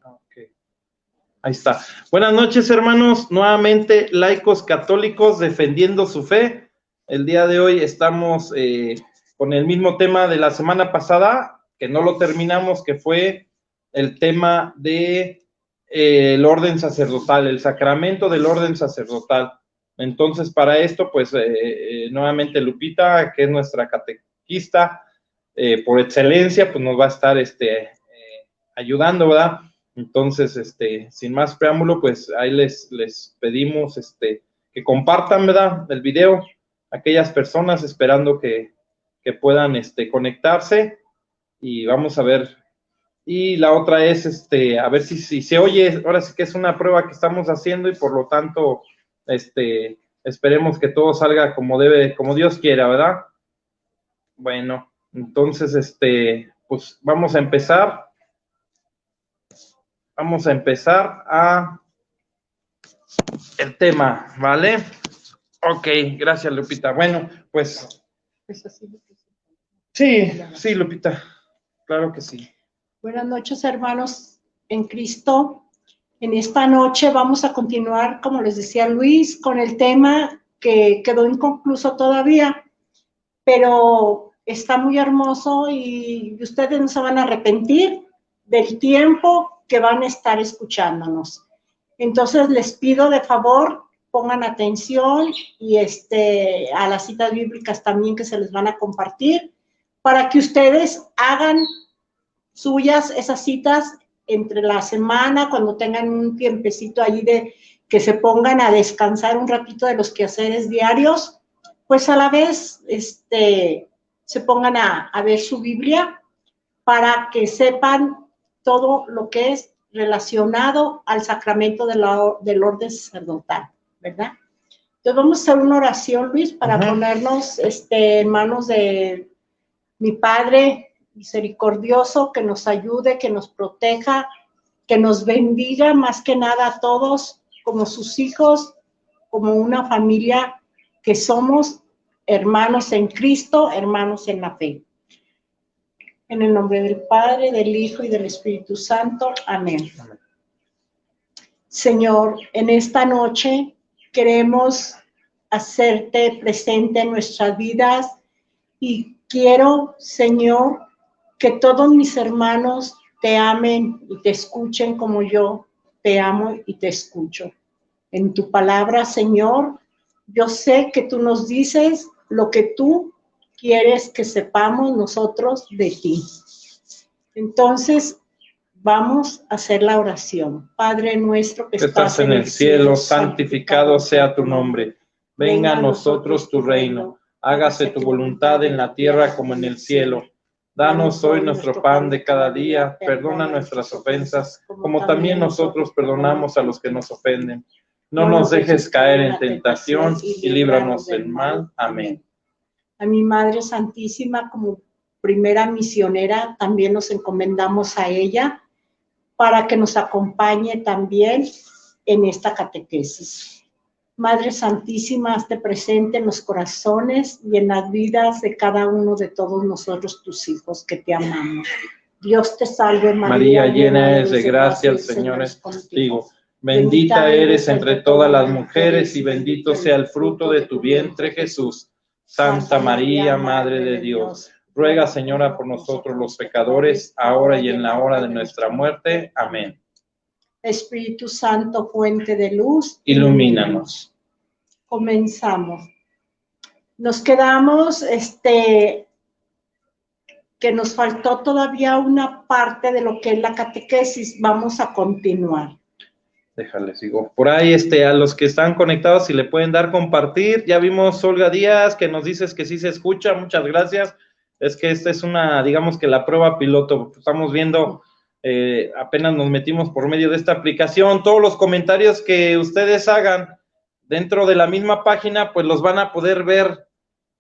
Okay. Ahí está. Buenas noches, hermanos. Nuevamente, laicos católicos defendiendo su fe. El día de hoy estamos con el mismo tema de la semana pasada, que no lo terminamos, que fue el tema de el orden sacerdotal, el sacramento del orden sacerdotal. Entonces, para esto, pues, nuevamente Lupita, que es nuestra catequista por excelencia, pues nos va a estar ayudando, ¿verdad? Entonces, sin más preámbulo, pues ahí les pedimos que compartan, ¿verdad?, el video, aquellas personas esperando que puedan conectarse, y vamos a ver. Y la otra es, a ver si se oye. Ahora sí que es una prueba que estamos haciendo, y por lo tanto, esperemos que todo salga como debe, como Dios quiera, ¿verdad? Bueno, entonces, pues vamos a empezar. Vamos a empezar el tema, ¿vale? Ok, gracias, Lupita. Bueno, pues... Sí, Lupita, claro que sí. Buenas noches, hermanos en Cristo. En esta noche vamos a continuar, como les decía Luis, con el tema que quedó inconcluso todavía, pero está muy hermoso y ustedes no se van a arrepentir del tiempo que van a estar escuchándonos. Entonces les pido de favor, pongan atención y a las citas bíblicas también que se les van a compartir, para que ustedes hagan suyas esas citas entre la semana, cuando tengan un tiempecito ahí de que se pongan a descansar un ratito de los quehaceres diarios, pues a la vez se pongan a ver su Biblia para que sepan todo lo que es relacionado al sacramento del orden sacerdotal, ¿verdad? Entonces vamos a hacer una oración, Luis, para ponernos en manos de mi Padre misericordioso, que nos ayude, que nos proteja, que nos bendiga más que nada a todos como sus hijos, como una familia que somos hermanos en Cristo, hermanos en la fe. En el nombre del Padre, del Hijo y del Espíritu Santo. Amén. Señor, en esta noche queremos hacerte presente en nuestras vidas y quiero, Señor, que todos mis hermanos te amen y te escuchen como yo te amo y te escucho. En tu palabra, Señor, yo sé que tú nos dices lo que tú quieres que sepamos nosotros de ti. Entonces, vamos a hacer la oración. Padre nuestro que estás en el cielo, santificado sea tu nombre. Venga a nosotros tu reino. Hágase tu voluntad en la tierra como en el cielo. Danos hoy nuestro pan de cada día. Perdona nuestras ofensas, como también nosotros perdonamos a los que nos ofenden. No nos dejes caer en tentación y líbranos del mal. Amén. A mi Madre Santísima, como primera misionera, también nos encomendamos a ella para que nos acompañe también en esta catequesis. Madre Santísima, hazte presente en los corazones y en las vidas de cada uno de todos nosotros, tus hijos, que te amamos. Dios te salve, María, llena eres de gracia, el Señor es contigo. Bendita eres entre todas las mujeres y bendito sea el fruto de tu vientre, Jesús. Santa María, Madre de Dios, ruega, Señora, por nosotros los pecadores, ahora y en la hora de nuestra muerte. Amén. Espíritu Santo, fuente de luz, ilumínanos. Comenzamos. Nos quedamos, que nos faltó todavía una parte de lo que es la catequesis. Vamos a continuar. Déjale, sigo. Por ahí, a los que están conectados, si le pueden dar compartir. Ya vimos Olga Díaz, que nos dices que sí se escucha. Muchas gracias. Es que esta es una, digamos que la prueba piloto. Estamos viendo, apenas nos metimos por medio de esta aplicación. Todos los comentarios que ustedes hagan dentro de la misma página, pues los van a poder ver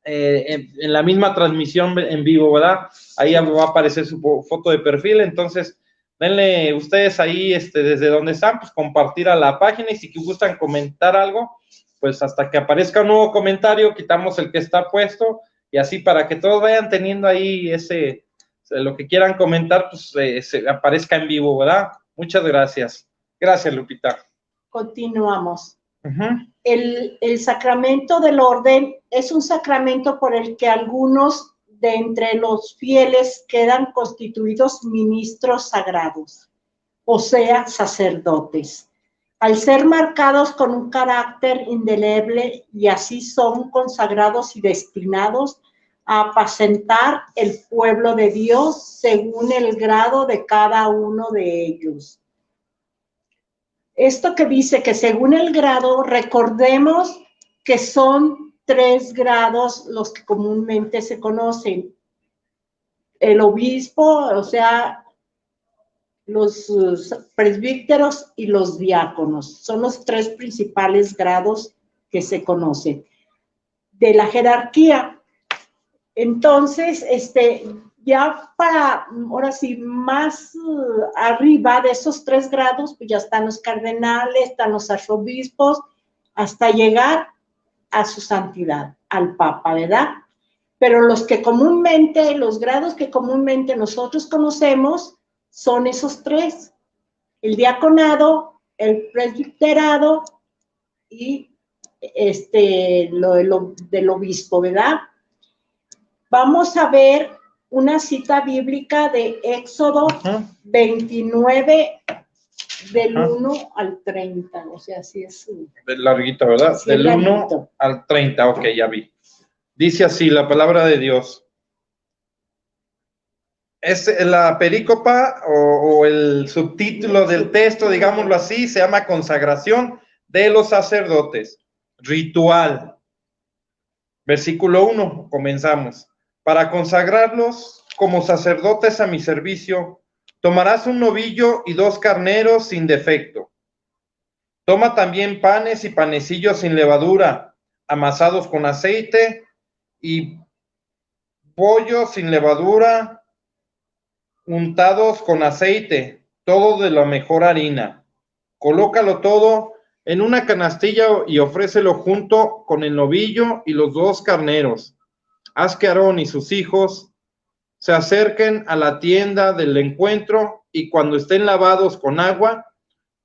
en la misma transmisión en vivo, ¿verdad? Ahí va a aparecer su foto de perfil. Entonces, denle ustedes ahí, desde donde están, pues compartir a la página, y si gustan comentar algo, pues hasta que aparezca un nuevo comentario, quitamos el que está puesto, y así para que todos vayan teniendo ahí lo que quieran comentar, pues se aparezca en vivo, ¿verdad? Muchas gracias. Gracias, Lupita. Continuamos. El sacramento del orden es un sacramento por el que algunos de entre los fieles quedan constituidos ministros sagrados, o sea, sacerdotes, al ser marcados con un carácter indeleble, y así son consagrados y destinados a apacentar el pueblo de Dios según el grado de cada uno de ellos. Esto que dice que según el grado, recordemos que son 3 grados los que comúnmente se conocen. El obispo, o sea, los presbíteros y los diáconos. Son los 3 principales grados que se conocen de la jerarquía. Entonces, ya para, ahora sí, más arriba de esos 3 grados, pues ya están los cardenales, están los arzobispos, hasta llegar a su santidad, al Papa, ¿verdad? Pero los grados que comúnmente nosotros conocemos son esos 3, el diaconado, el presbiterado y lo del obispo, ¿verdad? Vamos a ver una cita bíblica de Éxodo 29, del 1 al 30, o sea, así es. Larguito, ¿verdad? Sí, del 1 al 30, ok, ya vi. Dice así la palabra de Dios. Es la perícopa o el subtítulo del texto, digámoslo así, se llama consagración de los sacerdotes, ritual. Versículo 1, comenzamos. Para consagrarlos como sacerdotes a mi servicio, tomarás un novillo y 2 carneros sin defecto. Toma también panes y panecillos sin levadura, amasados con aceite, y pollos sin levadura, untados con aceite, todo de la mejor harina. Colócalo todo en una canastilla y ofrécelo junto con el novillo y los 2 carneros. Haz que Aarón y sus hijos se acerquen a la tienda del encuentro, y cuando estén lavados con agua,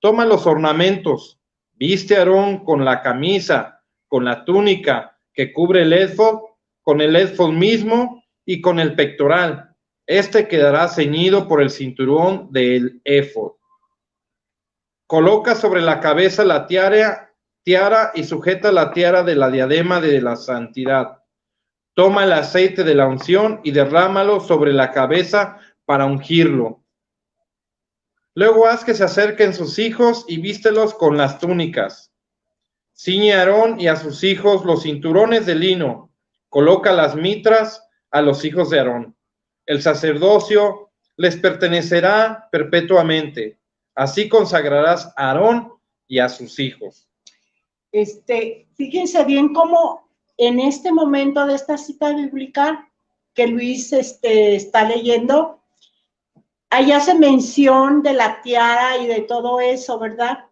toma los ornamentos, viste a Aarón con la camisa, con la túnica que cubre el éfod, con el éfod mismo y con el pectoral. Quedará ceñido por el cinturón del éfod. Coloca sobre la cabeza la tiara y sujeta la tiara de la diadema de la santidad. Toma el aceite de la unción y derrámalo sobre la cabeza para ungirlo. Luego haz que se acerquen sus hijos y vístelos con las túnicas. Ciñe a Aarón y a sus hijos los cinturones de lino. Coloca las mitras a los hijos de Aarón. El sacerdocio les pertenecerá perpetuamente. Así consagrarás a Aarón y a sus hijos. Fíjense bien cómo en este momento de esta cita bíblica que Luis está leyendo, allá hace mención de la tiara y de todo eso, ¿verdad?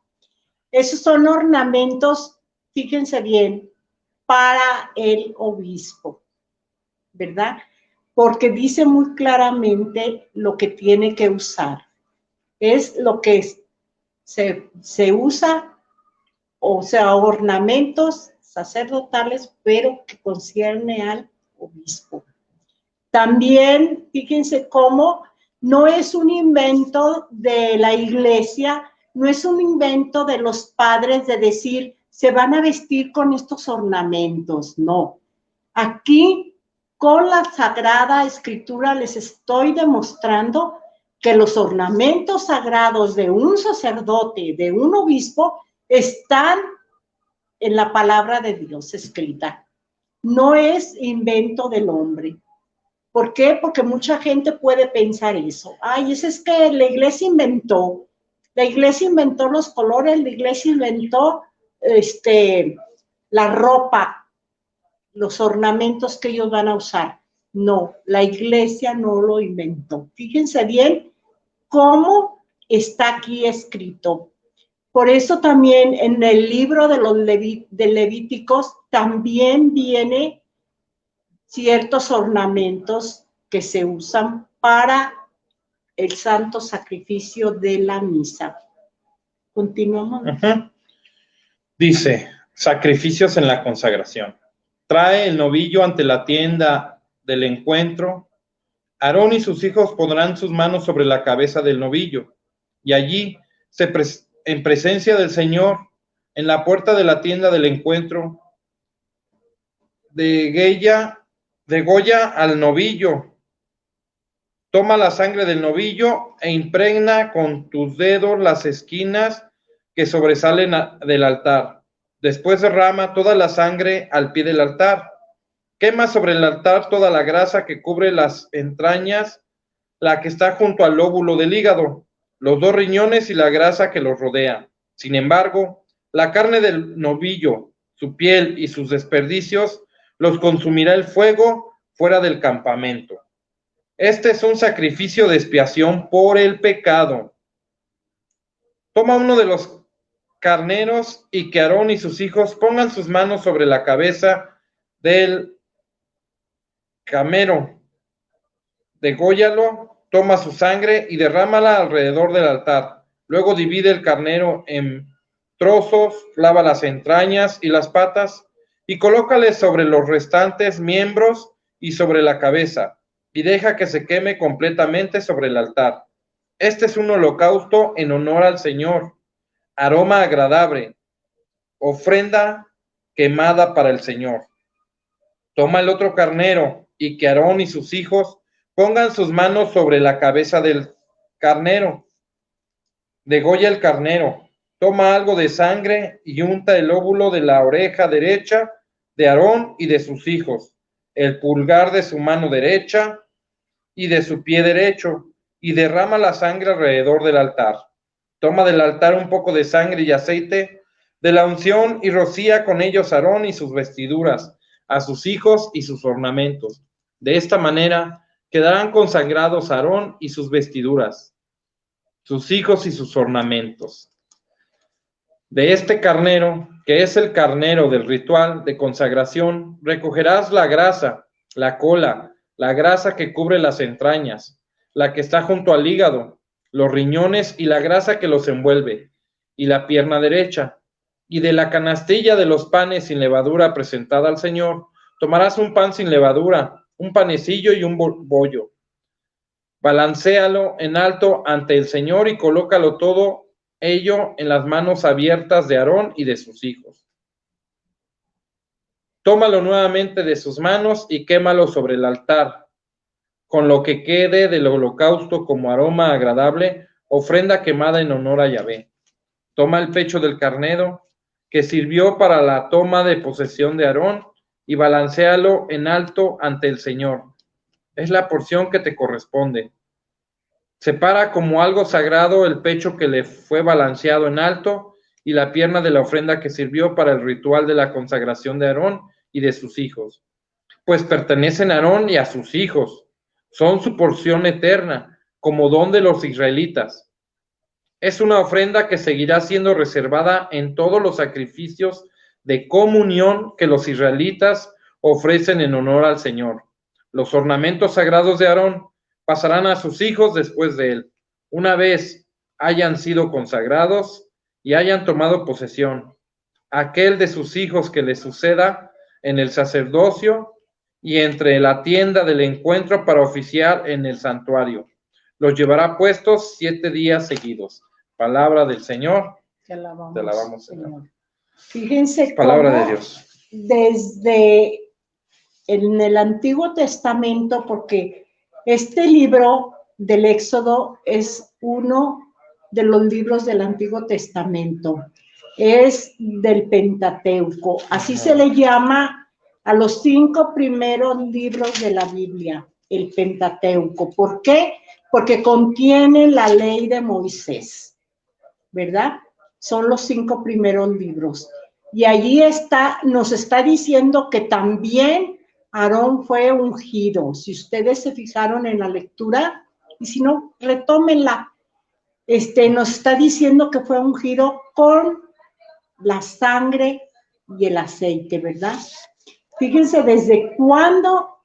Esos son ornamentos, fíjense bien, para el obispo, ¿verdad? Porque dice muy claramente lo que tiene que usar. Es lo que se usa, o sea, ornamentos sacerdotales, pero que concierne al obispo. También, fíjense cómo no es un invento de la iglesia, no es un invento de los padres de decir, se van a vestir con estos ornamentos, no. Aquí, con la Sagrada Escritura, les estoy demostrando que los ornamentos sagrados de un sacerdote, de un obispo, están en la palabra de Dios escrita. No es invento del hombre. ¿Por qué? Porque mucha gente puede pensar eso. Ay, es que la iglesia inventó los colores, la iglesia inventó la ropa, los ornamentos que ellos van a usar. No, la iglesia no lo inventó. Fíjense bien cómo está aquí escrito. Por eso también en el libro de los Levíticos también viene ciertos ornamentos que se usan para el santo sacrificio de la misa. Continuamos. Dice, sacrificios en la consagración. Trae el novillo ante la tienda del encuentro. Aarón y sus hijos pondrán sus manos sobre la cabeza del novillo, y allí, en presencia del Señor, en la puerta de la tienda del encuentro, degolla al novillo. Toma la sangre del novillo e impregna con tus dedos las esquinas que sobresalen del altar. Después derrama toda la sangre al pie del altar. Quema sobre el altar toda la grasa que cubre las entrañas, la que está junto al lóbulo del hígado, los 2 riñones y la grasa que los rodea. Sin embargo, la carne del novillo, su piel y sus desperdicios los consumirá el fuego fuera del campamento. Este es un sacrificio de expiación por el pecado. Toma uno de los carneros y que Aarón y sus hijos pongan sus manos sobre la cabeza del camero. Dególlalo, toma su sangre y derrámala alrededor del altar. Luego divide el carnero en trozos, lava las entrañas y las patas y colócale sobre los restantes miembros y sobre la cabeza, y deja que se queme completamente sobre el altar. Este es un holocausto en honor al Señor, aroma agradable, ofrenda quemada para el Señor. Toma el otro carnero y que Aarón y sus hijos pongan sus manos sobre la cabeza del carnero. Degolla el carnero, toma algo de sangre y unta el lóbulo de la oreja derecha de Aarón y de sus hijos, el pulgar de su mano derecha y de su pie derecho, y derrama la sangre alrededor del altar. Toma del altar un poco de sangre y aceite de la unción y rocía con ellos a Aarón y sus vestiduras, a sus hijos y sus ornamentos. De esta manera quedarán consagrados Aarón y sus vestiduras, sus hijos y sus ornamentos. De este carnero, que es el carnero del ritual de consagración, recogerás la grasa, la cola, la grasa que cubre las entrañas, la que está junto al hígado, los riñones y la grasa que los envuelve, y la pierna derecha. Y de la canastilla de los panes sin levadura presentada al Señor, tomarás un pan sin levadura, un panecillo y un bollo. Balancéalo en alto ante el Señor y colócalo todo ello en las manos abiertas de Aarón y de sus hijos. Tómalo nuevamente de sus manos y quémalo sobre el altar, con lo que quede del holocausto como aroma agradable, ofrenda quemada en honor a Yahvé. Toma el pecho del carnero, que sirvió para la toma de posesión de Aarón, y balancéalo en alto ante el Señor. Es la porción que te corresponde. Separa como algo sagrado el pecho que le fue balanceado en alto y la pierna de la ofrenda que sirvió para el ritual de la consagración de Aarón y de sus hijos, pues pertenecen a Aarón y a sus hijos. Son su porción eterna, como don de los israelitas. Es una ofrenda que seguirá siendo reservada en todos los sacrificios de comunión que los israelitas ofrecen en honor al Señor. Los ornamentos sagrados de Aarón pasarán a sus hijos después de él, una vez hayan sido consagrados y hayan tomado posesión. Aquel de sus hijos que le suceda en el sacerdocio y entre la tienda del encuentro para oficiar en el santuario. Los llevará puestos 7 días seguidos. Palabra del Señor. Te alabamos, Te alabamos, Señor. Fíjense Palabra cómo de Dios. desde en el Antiguo Testamento, porque este libro del Éxodo es uno de los libros del Antiguo Testamento, es del Pentateuco, así se le llama a los 5 primeros libros de la Biblia, el Pentateuco. ¿Por qué? Porque contiene la ley de Moisés, ¿verdad? Son los 5 primeros libros. Y allí nos está diciendo que también Aarón fue ungido. Si ustedes se fijaron en la lectura, y si no, retómenla. Nos está diciendo que fue ungido con la sangre y el aceite, ¿verdad? Fíjense desde cuándo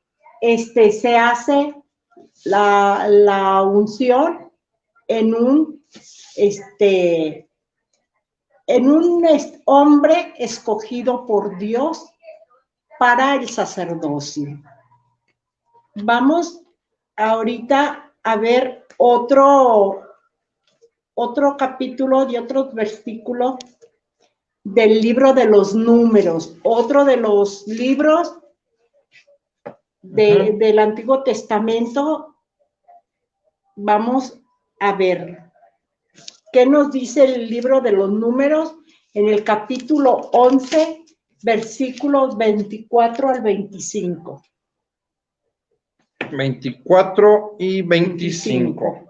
se hace la unción en un hombre escogido por Dios para el sacerdocio. Vamos ahorita a ver otro capítulo y otro versículo del libro de los Números, otro de los libros del Antiguo Testamento. Vamos a ver qué nos dice el libro de los Números en el capítulo 11, versículos 24 al 25. 24 y 25.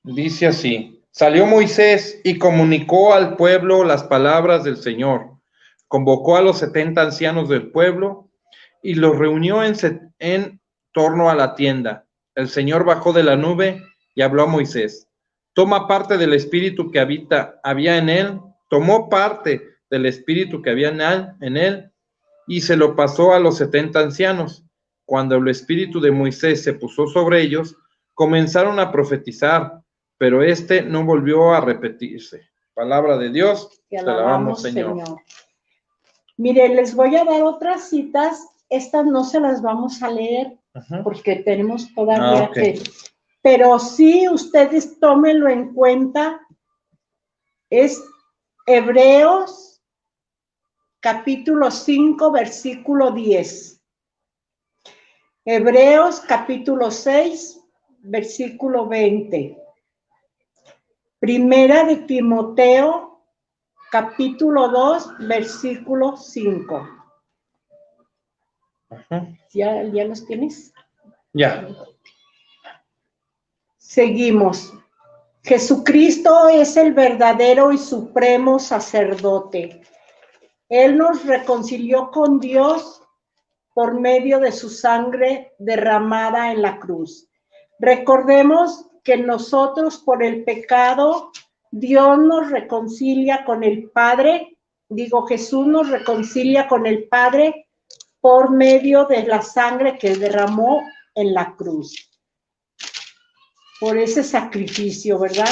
Dice así: Salió Moisés y comunicó al pueblo las palabras del Señor. Convocó a los 70 ancianos del pueblo y los reunió en torno a la tienda. El Señor bajó de la nube y habló a Moisés. Tomó parte del espíritu que había en él y se lo pasó a los 70 ancianos. Cuando el espíritu de Moisés se puso sobre ellos, comenzaron a profetizar, pero no volvió a repetirse. Palabra de Dios, te alabamos, Señor. Mire, les voy a dar otras citas. Estas no se las vamos a leer porque tenemos todavía que... Pero sí, ustedes tómenlo en cuenta. Es Hebreos, capítulo 5, versículo 10. Hebreos, capítulo 6, versículo 20. Primera de Timoteo, capítulo 2, versículo 5. ¿Ya los tienes? Ya. Seguimos. Jesucristo es el verdadero y supremo sacerdote. Él nos reconcilió con Dios por medio de su sangre derramada en la cruz. Recordemos que nosotros por el pecado, Dios nos reconcilia con el Padre. Jesús nos reconcilia con el Padre por medio de la sangre que derramó en la cruz. Por ese sacrificio, ¿verdad?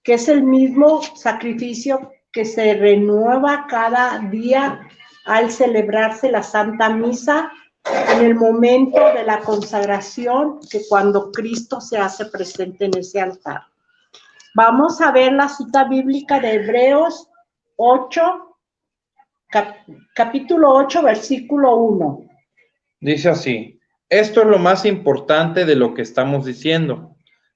Que es el mismo sacrificio que se renueva cada día al celebrarse la Santa Misa en el momento de la consagración, que cuando Cristo se hace presente en ese altar. Vamos a ver la cita bíblica de Hebreos 8, capítulo 8, versículo 1. Dice así: esto es lo más importante de lo que estamos diciendo,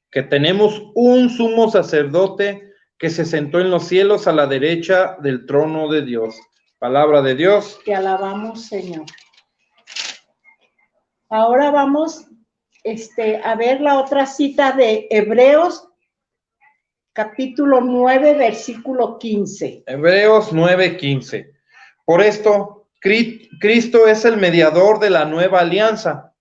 que tenemos un sumo sacerdote que se sentó en los cielos a la derecha del trono de Dios. Palabra de Dios. Te alabamos, Señor. Ahora vamos a ver la otra cita de Hebreos, capítulo 9, versículo 15. Hebreos 9, 15. Por esto, Cristo es el mediador de la nueva alianza,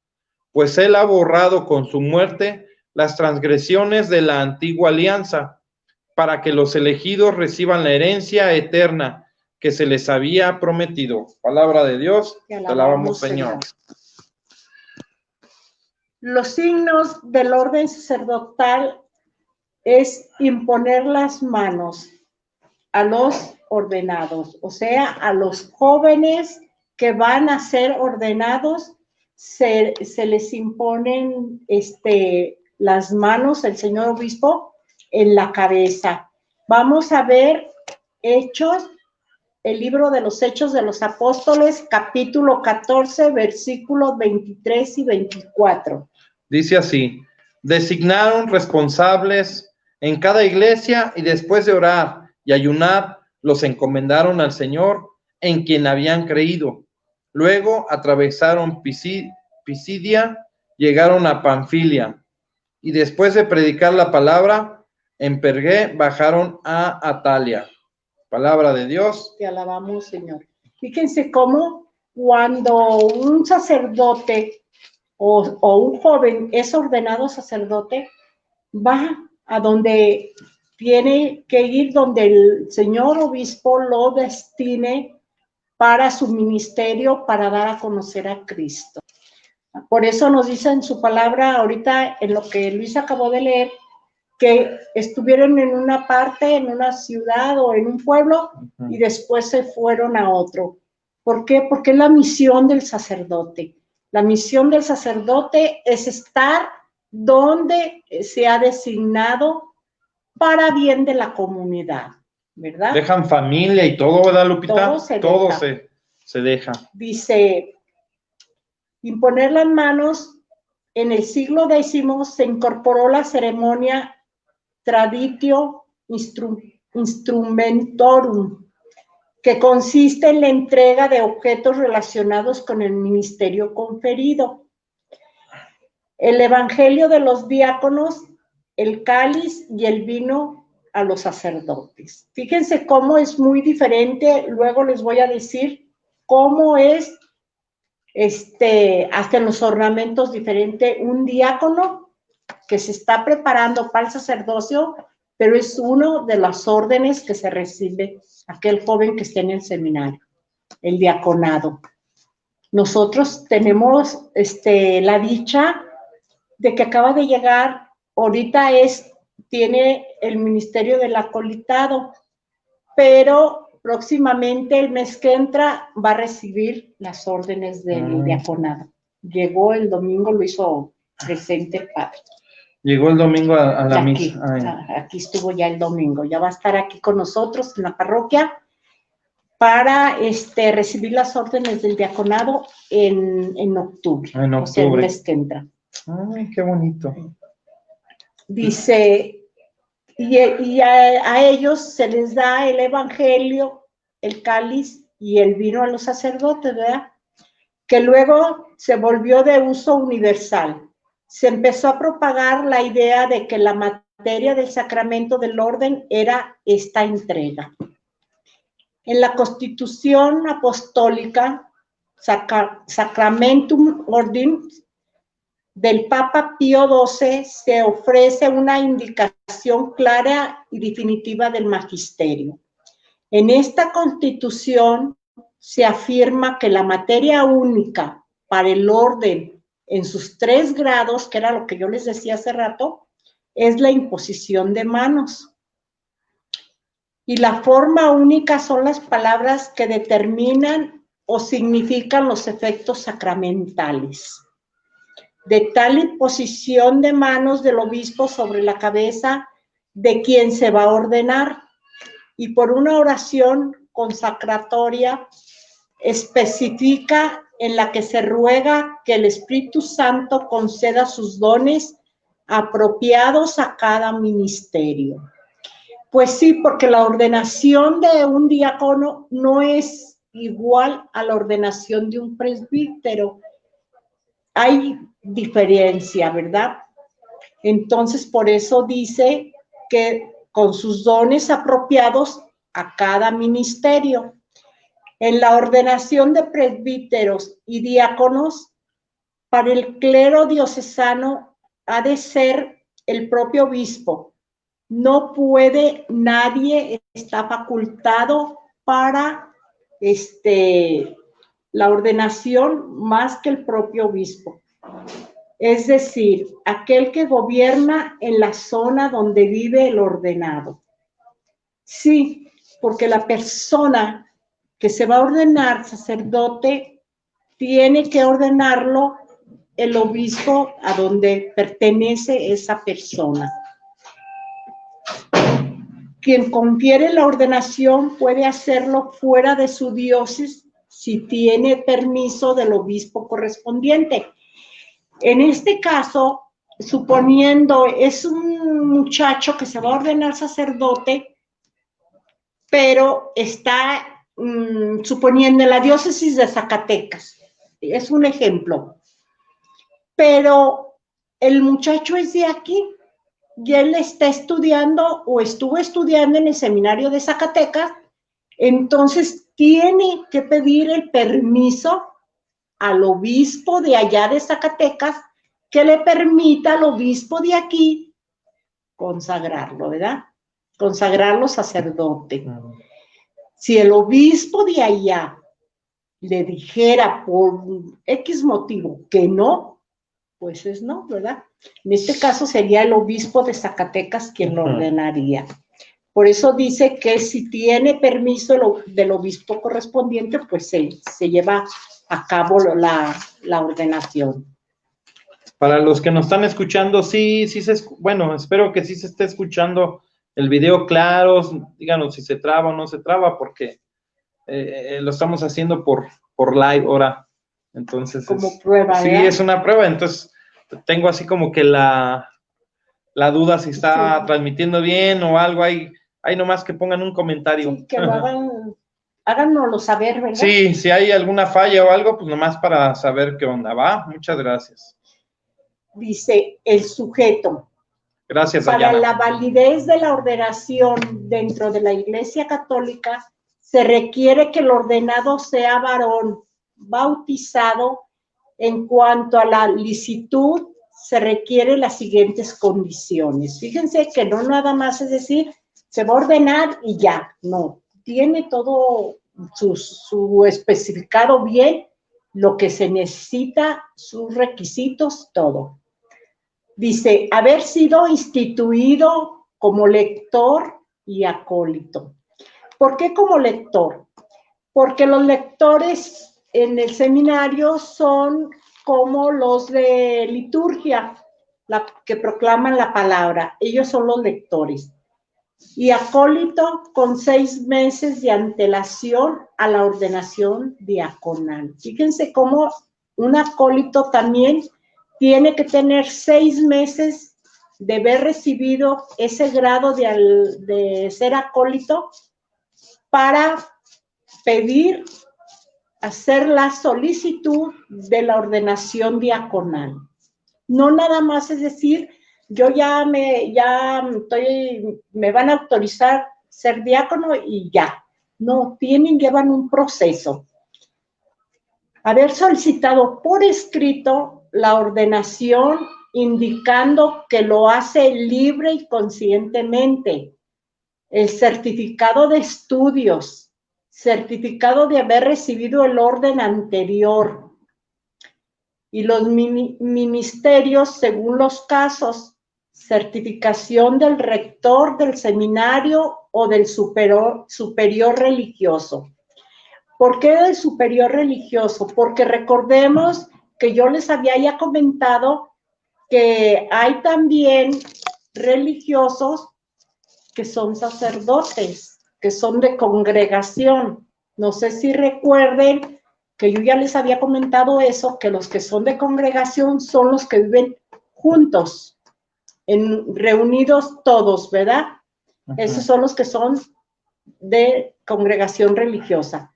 pues Él ha borrado con su muerte las transgresiones de la antigua alianza, para que los elegidos reciban la herencia eterna que se les había prometido. Palabra de Dios, te alabamos, Señor. Los signos del orden sacerdotal es imponer las manos a los ordenados, o sea, a los jóvenes que van a ser ordenados, se les imponen las manos, el señor obispo, en la cabeza. Vamos a ver Hechos, el libro de los Hechos de los Apóstoles, capítulo 14, versículos 23 y 24. Dice así: designaron responsables en cada iglesia y después de orar y ayunar, los encomendaron al Señor en quien habían creído. Luego atravesaron Pisidia, llegaron a Panfilia y después de predicar la palabra en Pergué bajaron a Atalia. Palabra de Dios. Te alabamos, Señor. Fíjense cómo cuando un sacerdote o un joven es ordenado sacerdote, va a donde tiene que ir, donde el señor obispo lo destine para su ministerio, para dar a conocer a Cristo. Por eso nos dice en su palabra, ahorita en lo que Luis acabó de leer, que estuvieron en una parte, en una ciudad o en un pueblo, y después se fueron a otro. ¿Por qué? Porque es la misión del sacerdote. La misión del sacerdote es estar donde se ha designado para bien de la comunidad, ¿verdad? Dejan familia y todo, ¿verdad, Lupita? Todo se deja. Dice, imponer las manos, en el siglo X se incorporó la ceremonia Traditio Instrumentorum, que consiste en la entrega de objetos relacionados con el ministerio conferido. El evangelio de los diáconos, el cáliz y el vino a los sacerdotes. Fíjense cómo es muy diferente, luego les voy a decir cómo es, hasta en los ornamentos diferente, un diácono que se está preparando para el sacerdocio, pero es uno de las órdenes que se recibe aquel joven que esté en el seminario, el diaconado. Nosotros tenemos la dicha de que acaba de llegar, ahorita tiene el ministerio del acolitado, pero próximamente el mes que entra va a recibir las órdenes del diaconado. Llegó el domingo, lo hizo presente el padre. Llegó el domingo a la misa. Aquí estuvo ya el domingo, ya va a estar aquí con nosotros en la parroquia para recibir las órdenes del diaconado en octubre. En octubre. O sea, el mes que entra. Ay, qué bonito. Dice, y a ellos se les da el evangelio, el cáliz y el vino a los sacerdotes, ¿verdad? Que luego se volvió de uso universal. Se empezó a propagar la idea de que la materia del sacramento del orden era esta entrega. En la Constitución Apostólica Sacramentum Ordinis del Papa Pío XII se ofrece una indicación clara y definitiva del magisterio. En esta Constitución se afirma que la materia única para el orden en sus 3 grados, que era lo que yo les decía hace rato, es la imposición de manos. Y la forma única son las palabras que determinan o significan los efectos sacramentales. De tal imposición de manos del obispo sobre la cabeza de quien se va a ordenar, y por una oración consacratoria específica en la que se ruega que el Espíritu Santo conceda sus dones apropiados a cada ministerio. Pues sí, porque la ordenación de un diácono no es igual a la ordenación de un presbítero. Hay diferencia, ¿verdad? Entonces, por eso dice que con sus dones apropiados a cada ministerio. En la ordenación de presbíteros y diáconos, para el clero diocesano ha de ser el propio obispo. No puede, nadie está facultado para la ordenación más que el propio obispo. Es decir, aquel que gobierna en la zona donde vive el ordenado. Sí, porque la persona que se va a ordenar sacerdote tiene que ordenarlo el obispo a donde pertenece esa persona. Quien confiere la ordenación puede hacerlo fuera de su diócesis si tiene permiso del obispo correspondiente. En este caso, suponiendo es un muchacho que se va a ordenar sacerdote, pero está suponiendo en la diócesis de Zacatecas, es un ejemplo, pero el muchacho es de aquí y él está estudiando o estuvo estudiando en el seminario de Zacatecas, entonces tiene que pedir el permiso al obispo de allá de Zacatecas que le permita al obispo de aquí consagrarlo, ¿verdad? Consagrarlo sacerdote. Si el obispo de allá le dijera por X motivo que no, pues es no, ¿verdad? En este caso sería el obispo de Zacatecas quien lo ordenaría. Por eso dice que si tiene permiso del obispo correspondiente, pues se lleva a cabo la ordenación. Para los que nos están escuchando, bueno, espero que sí se esté escuchando el video claro. Díganos si se traba o no se traba, porque lo estamos haciendo por live ahora. Entonces, como prueba, sí, ¿verdad? es una prueba. Entonces, tengo así como que la duda si está transmitiendo bien o algo. Ahí nomás que pongan un comentario. Sí, que lo háganoslo saber, ¿verdad? Sí, si hay alguna falla o algo, pues nomás para saber qué onda, ¿va? Muchas gracias. Dice el sujeto. Gracias, Para Dayana. la validez de la ordenación dentro de la Iglesia Católica, se requiere que el ordenado sea varón, bautizado. En cuanto a la licitud, se requieren las siguientes condiciones. Fíjense que no nada más es decir, se va a ordenar y ya, no. Tiene todo su especificado bien, lo que se necesita, sus requisitos, todo. Dice, haber sido instituido como lector y acólito. ¿Por qué como lector? Porque los lectores en el seminario son como los de liturgia, que proclaman la palabra. Ellos son los lectores. Y acólito con 6 meses de antelación a la ordenación diaconal. Fíjense cómo un acólito también tiene que tener 6 meses de haber recibido ese grado de ser acólito para pedir, hacer la solicitud de la ordenación diaconal. No nada más es decir, yo me van a autorizar ser diácono y ya. No, llevan un proceso. Haber solicitado por escrito la ordenación indicando que lo hace libre y conscientemente. El certificado de estudios, certificado de haber recibido el orden anterior. Y los ministerios, según los casos, certificación del rector del seminario o del superior religioso. ¿Por qué del superior religioso? Porque recordemos que yo les había ya comentado que hay también religiosos que son sacerdotes, que son de congregación. No sé si recuerden que yo ya les había comentado eso, que los que son de congregación son los que viven juntos, reunidos todos, ¿verdad? Uh-huh. Esos son los que son de congregación religiosa.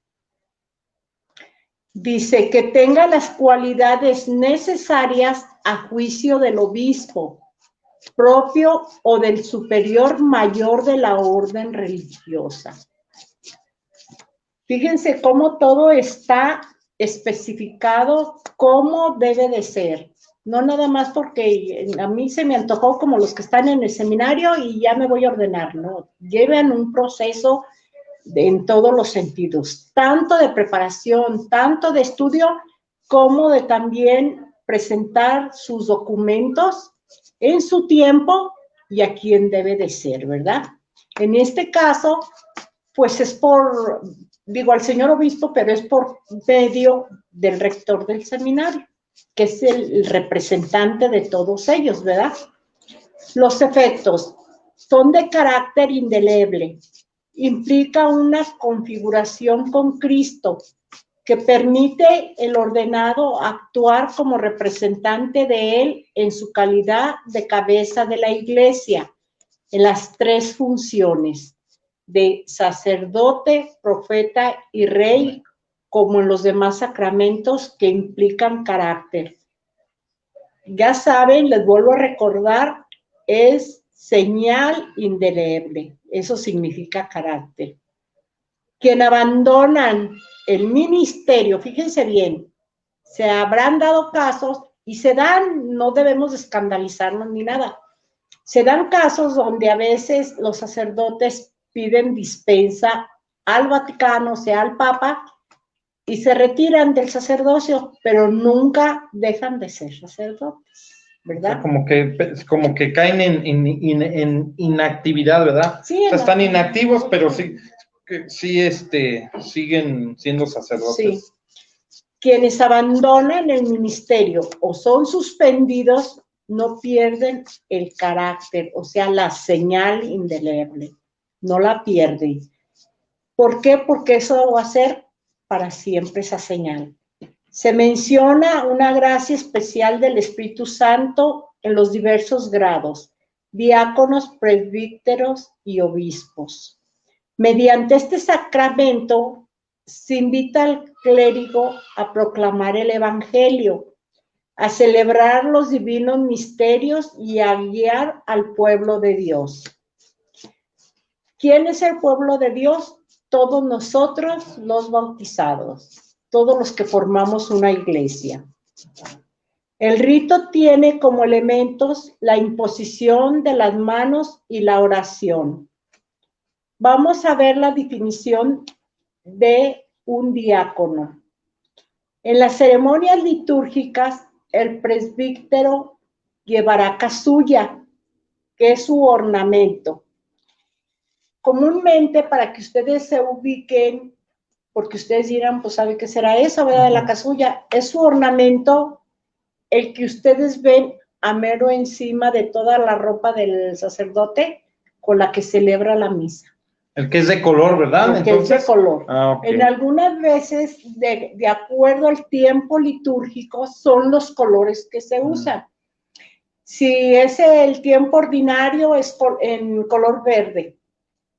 Dice que tenga las cualidades necesarias a juicio del obispo, propio o del superior mayor de la orden religiosa. Fíjense cómo todo está especificado, cómo debe de ser. No nada más porque a mí se me antojó como los que están en el seminario y ya me voy a ordenar, no. Llevan un proceso en todos los sentidos, tanto de preparación, tanto de estudio, como de también presentar sus documentos en su tiempo y a quien debe de ser, ¿verdad? En este caso, pues es al señor obispo, pero es por medio del rector del seminario, que es el representante de todos ellos, ¿verdad? Los efectos son de carácter indeleble, implica una configuración con Cristo que permite el ordenado actuar como representante de él en su calidad de cabeza de la iglesia, en las 3 funciones de sacerdote, profeta y rey, como en los demás sacramentos que implican carácter. Ya saben, les vuelvo a recordar, es señal indeleble, eso significa carácter. Quien abandonan el ministerio, fíjense bien, se habrán dado casos y se dan, no debemos escandalizarnos ni nada, se dan casos donde a veces los sacerdotes piden dispensa al Vaticano, o sea, al Papa, y se retiran del sacerdocio, pero nunca dejan de ser sacerdotes, ¿verdad? O sea, como que caen en inactividad, ¿verdad? Sí, o sea, están inactivos, pero sí, siguen siendo sacerdotes. Sí. Quienes abandonan el ministerio o son suspendidos no pierden el carácter, o sea, la señal indeleble, no la pierden. ¿Por qué? Porque eso va a ser para siempre esa señal. Se menciona una gracia especial del Espíritu Santo en los diversos grados, diáconos, presbíteros y obispos. Mediante este sacramento se invita al clérigo a proclamar el Evangelio, a celebrar los divinos misterios y a guiar al pueblo de Dios. ¿Quién es el pueblo de Dios? Todos nosotros, los bautizados, todos los que formamos una iglesia. El rito tiene como elementos la imposición de las manos y la oración. Vamos a ver la definición de un diácono. En las ceremonias litúrgicas, el presbítero llevará casulla, que es su ornamento. Comúnmente, para que ustedes se ubiquen, porque ustedes dirán, pues, ¿sabe qué será eso, verdad? De la casulla, es su ornamento, el que ustedes ven a mero encima de toda la ropa del sacerdote con la que celebra la misa. El que es de color, ¿verdad? El que es de color. Okay. En algunas veces, de acuerdo al tiempo litúrgico, son los colores que se usan. Si es el tiempo ordinario, es en color verde.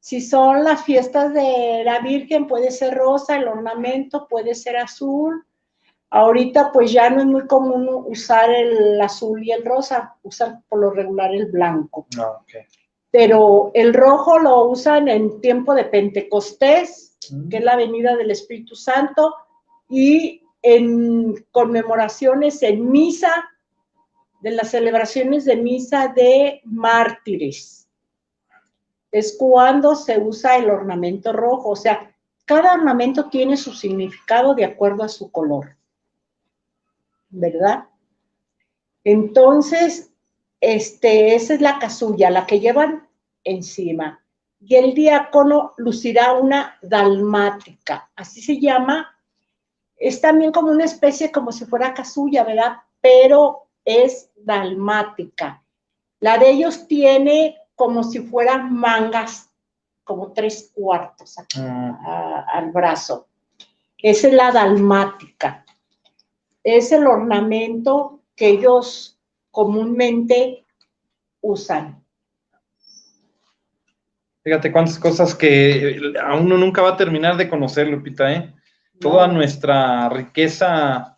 Si son las fiestas de la Virgen, puede ser rosa, el ornamento puede ser azul. Ahorita pues ya no es muy común usar el azul y el rosa, usan por lo regular el blanco. Okay. Pero el rojo lo usan en tiempo de Pentecostés, que es la venida del Espíritu Santo, y en conmemoraciones en misa, de las celebraciones de misa de mártires. Es cuando se usa el ornamento rojo, o sea, cada ornamento tiene su significado de acuerdo a su color, ¿verdad? Entonces, esa es la casulla, la que llevan encima. Y el diácono lucirá una dalmática, así se llama. Es también como una especie, como si fuera casulla, ¿verdad? Pero es dalmática. La de ellos tiene como si fueran mangas, como 3/4 aquí, al brazo. Esa es la dalmática. Es el ornamento que ellos comúnmente usan. Fíjate cuántas cosas que a uno nunca va a terminar de conocer, Lupita, ¿eh? No. Toda nuestra riqueza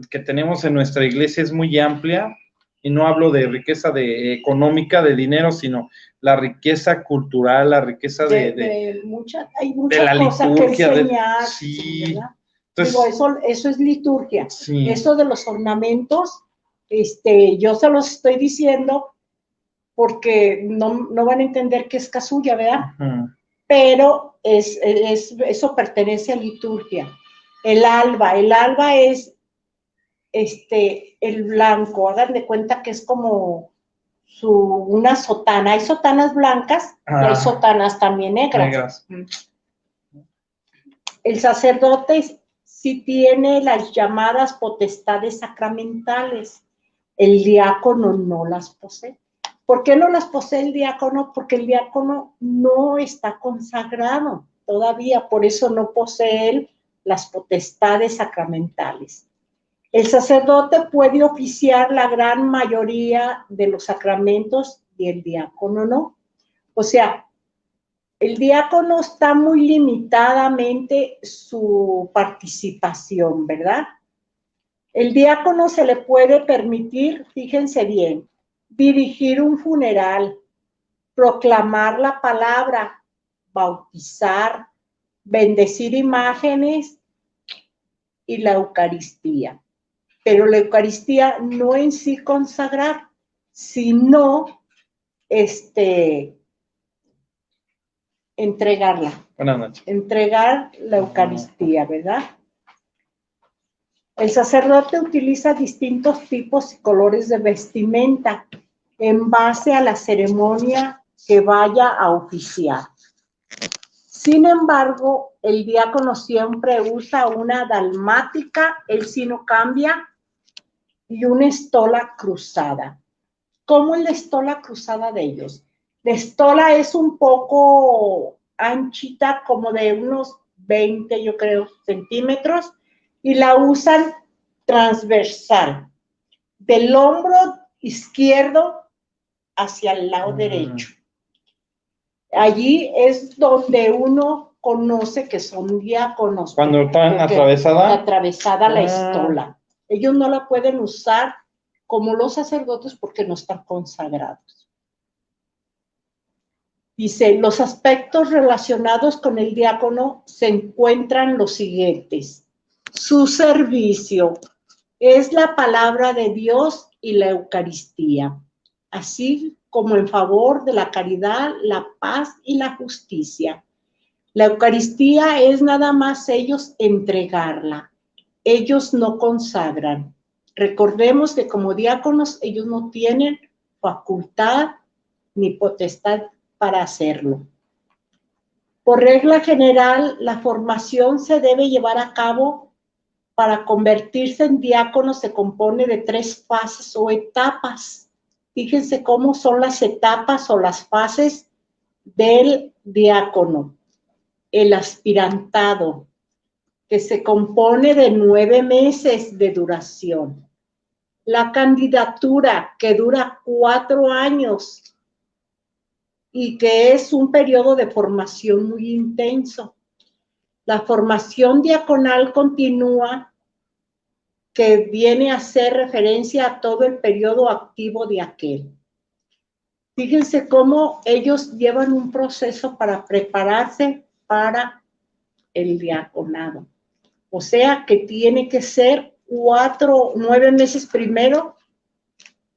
que tenemos en nuestra iglesia es muy amplia, y no hablo de riqueza económica, de dinero, sino la riqueza cultural, la riqueza hay muchas cosas que enseñar. Sí. ¿Verdad? Entonces, digo, eso es liturgia. Sí. Eso de los ornamentos, yo se los estoy diciendo porque no van a entender qué es casulla, ¿verdad? Pero eso pertenece a liturgia. El alba es el blanco, hagan de cuenta que es como una sotana. Hay sotanas blancas y hay sotanas también negras. El sacerdote sí tiene las llamadas potestades sacramentales. El diácono no las posee. ¿Por qué no las posee el diácono? Porque el diácono no está consagrado todavía, por eso no posee él las potestades sacramentales. El sacerdote puede oficiar la gran mayoría de los sacramentos y el diácono no. O sea, el diácono está muy limitadamente su participación, ¿verdad? El diácono se le puede permitir, fíjense bien, dirigir un funeral, proclamar la palabra, bautizar, bendecir imágenes y la Eucaristía. Pero la Eucaristía no en sí consagrar, sino entregarla. Buenas noches. Entregar la Eucaristía, ¿verdad? El sacerdote utiliza distintos tipos y colores de vestimenta en base a la ceremonia que vaya a oficiar. Sin embargo, el diácono siempre usa una dalmática, él sí no cambia, y una estola cruzada. ¿Cómo es la estola cruzada de ellos? La estola es un poco anchita, como de unos 20, yo creo, centímetros, y la usan transversal, del hombro izquierdo hacia el lado derecho. Allí es donde uno conoce que son diáconos. Cuando están atravesada la estola. Ellos no la pueden usar como los sacerdotes porque no están consagrados. Dice, los aspectos relacionados con el diácono se encuentran los siguientes. Su servicio es la palabra de Dios y la Eucaristía, así como en favor de la caridad, la paz y la justicia. La Eucaristía es nada más ellos entregarla. Ellos no consagran. Recordemos que como diáconos ellos no tienen facultad ni potestad para hacerlo. Por regla general, la formación se debe llevar a cabo. Para convertirse en diácono se compone de 3 fases o etapas. Fíjense cómo son las etapas o las fases del diácono. El aspirantado, que se compone de 9 meses de duración. La candidatura, que dura 4 años y que es un periodo de formación muy intenso. La formación diaconal continúa, que viene a hacer referencia a todo el periodo activo de aquel. Fíjense cómo ellos llevan un proceso para prepararse para el diaconado. O sea que tiene que ser 9 meses primero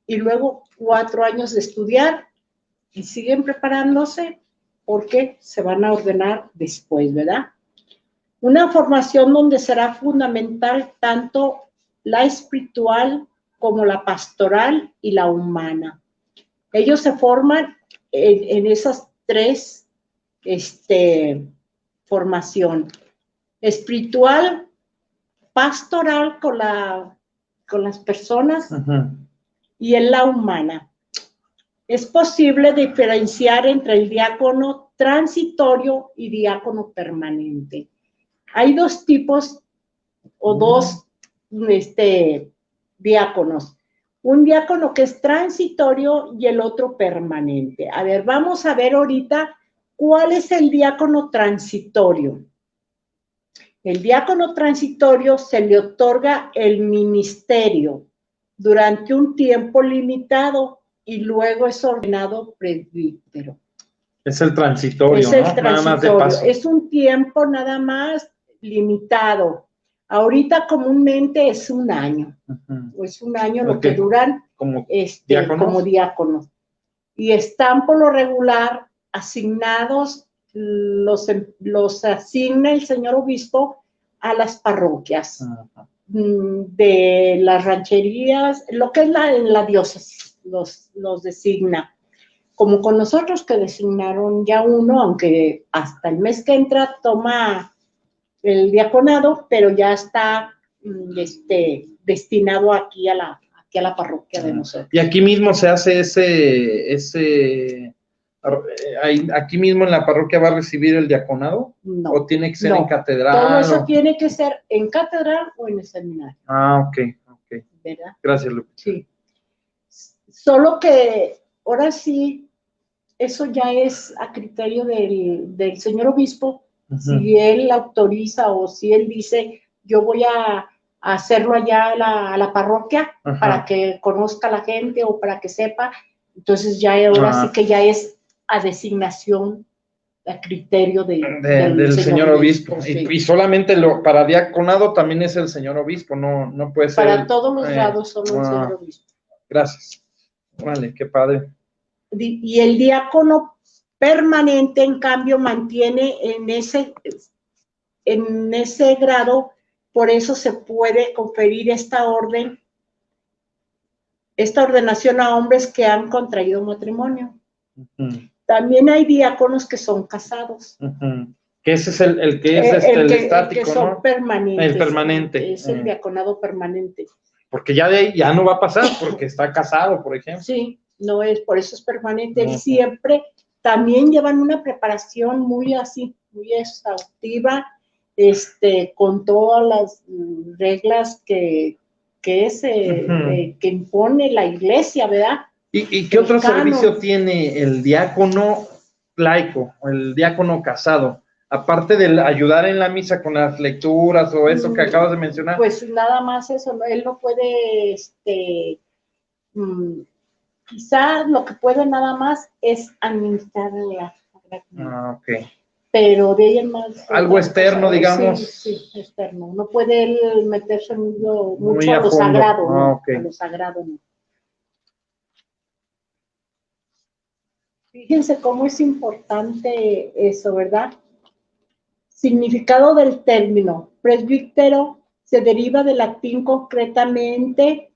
y luego 4 años de estudiar y siguen preparándose porque se van a ordenar después, ¿verdad? Una formación donde será fundamental tanto la espiritual como la pastoral y la humana. Ellos se forman en esas 3 formación. Espiritual, pastoral con las personas y en la humana. Es posible diferenciar entre el diácono transitorio y diácono permanente. Hay 2 tipos o 2 diáconos. Un diácono que es transitorio y el otro permanente. A ver, vamos a ver ahorita cuál es el diácono transitorio. El diácono transitorio se le otorga el ministerio durante un tiempo limitado y luego es ordenado presbítero. Es el transitorio, es el ¿no? Transitorio. Nada más de paso. Es un tiempo nada más limitado. Ahorita comúnmente es 1 año. O es 1 año lo que duran como diáconos. Y están por lo regular asignados, los asigna el señor obispo a las parroquias de las rancherías, lo que es en la diócesis, los designa. Como con nosotros que designaron ya uno, aunque hasta el mes que entra toma el diaconado, pero ya está destinado aquí a la parroquia de nosotros. Y aquí mismo se hace aquí mismo en la parroquia va a recibir el diaconado, no, o tiene que ser en catedral. Todo eso tiene que ser en catedral o en el seminario. Ok. ¿Verdad? Gracias, Lupe. Sí. Solo que ahora sí, eso ya es a criterio del señor obispo. Si él autoriza o si él dice, yo voy a hacerlo allá a la parroquia para que conozca la gente o para que sepa, entonces ya ahora sí que ya es a designación, a criterio del señor obispo. Sí. Y solamente para diaconado también es el señor obispo, no puede ser. Para todos los grados son el señor obispo. Gracias. Vale, qué padre. Y el diácono permanente, en cambio, mantiene en ese grado por eso se puede conferir esta ordenación a hombres que han contraído matrimonio. También hay diáconos que son casados. Que ese es el que es el estático, el que son, ¿no? Permanentes. El permanente. Es el diaconado permanente. Porque ya de ahí ya no va a pasar, porque está casado, por ejemplo. Sí, no es, por eso es permanente. Él siempre también llevan una preparación muy así, muy exhaustiva, con todas las reglas que impone la iglesia, ¿verdad? ¿Y qué otro servicio tiene el diácono laico, el diácono casado? Aparte de ayudar en la misa con las lecturas o eso que acabas de mencionar. Pues nada más eso, ¿no? Él no puede, quizás lo que puede nada más es administrar la Sagrada. Ok. Pero de ahí en más. Algo externo, digamos. Sí, externo. No puede él meterse mucho a lo sagrado, ¿no? Okay. A lo sagrado, no. Fíjense cómo es importante eso, ¿verdad? Significado del término. Presbítero se deriva del latín concretamente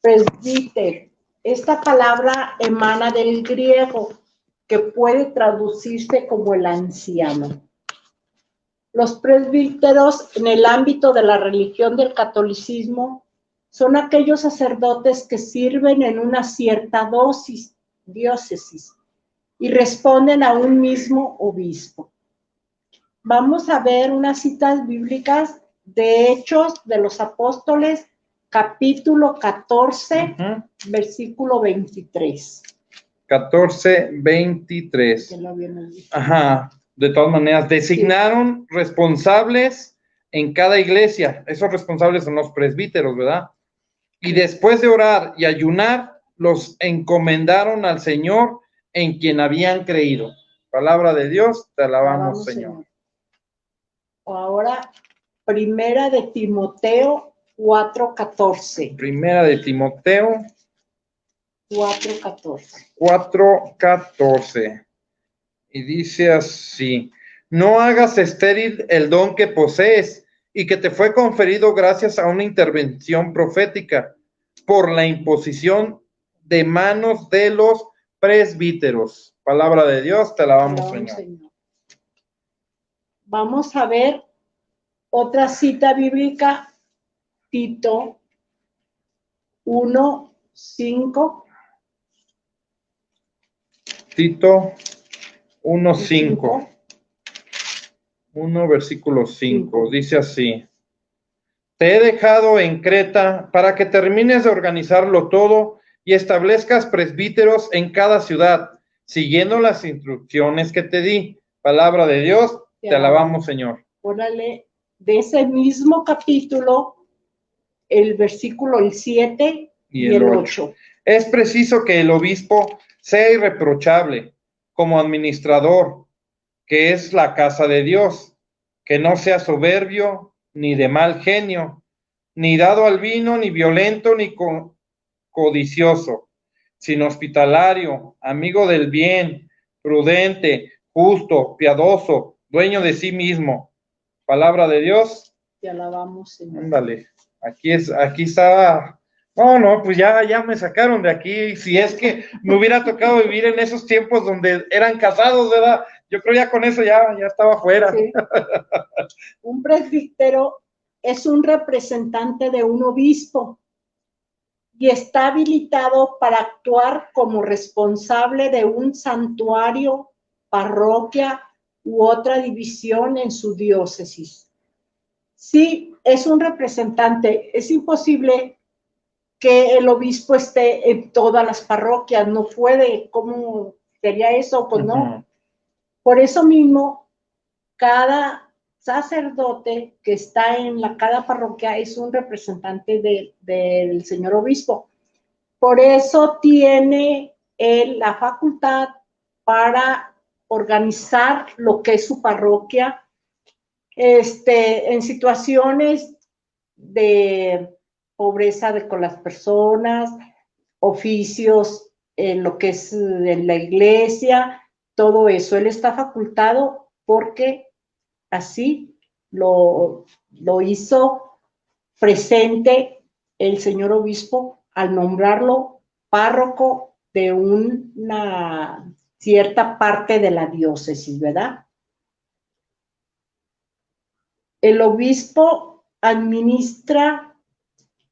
presbíter. Esta palabra emana del griego, que puede traducirse como el anciano. Los presbíteros en el ámbito de la religión del catolicismo son aquellos sacerdotes que sirven en una cierta diócesis y responden a un mismo obispo. Vamos a ver unas citas bíblicas de Hechos de los Apóstoles, capítulo 14, versículo 23. 14, 23. Ya lo habíamos dicho. Ajá, de todas maneras, designaron responsables en cada iglesia. Esos responsables son los presbíteros, ¿verdad? Y después de orar y ayunar, los encomendaron al Señor en quien habían creído. Palabra de Dios, te alabamos, Señor. Ahora, Primera de Timoteo 4:14. Primera de Timoteo 4:14. 4:14. Y dice así: no hagas estéril el don que posees y que te fue conferido gracias a una intervención profética por la imposición de manos de los presbíteros. Palabra de Dios, te alabamos, Señor. Vamos a ver otra cita bíblica, Tito 1:5. Tito 1:5. 1 versículo 5. Dice así: te he dejado en Creta para que termines de organizarlo todo y establezcas presbíteros en cada ciudad, siguiendo las instrucciones que te di. Palabra de Dios, te alabamos, Señor. Órale, de ese mismo capítulo, el versículo 7 y el 8. Es preciso que el obispo sea irreprochable como administrador, que es la casa de Dios, que no sea soberbio, ni de mal genio, ni dado al vino, ni violento, ni codicioso, sino hospitalario, amigo del bien, prudente, justo, piadoso, dueño de sí mismo. Palabra de Dios. Te alabamos, Señor. Ándale, aquí está. No, pues ya me sacaron de aquí. Si es que me hubiera tocado vivir en esos tiempos donde eran casados, ¿verdad? Yo creo ya con eso ya estaba fuera. Sí. Un presbítero es un representante de un obispo y está habilitado para actuar como responsable de un santuario, parroquia u otra división en su diócesis. Sí, es un representante. Es imposible que el obispo esté en todas las parroquias, no puede. ¿Cómo sería eso? Pues no. Por eso mismo, cada sacerdote que está en cada parroquia es un representante del señor obispo. Por eso tiene él la facultad para organizar lo que es su parroquia, en situaciones de pobreza con las personas, oficios en lo que es en la iglesia, todo eso. Él está facultado porque así lo hizo presente el señor obispo al nombrarlo párroco de una cierta parte de la diócesis, ¿verdad? El obispo administra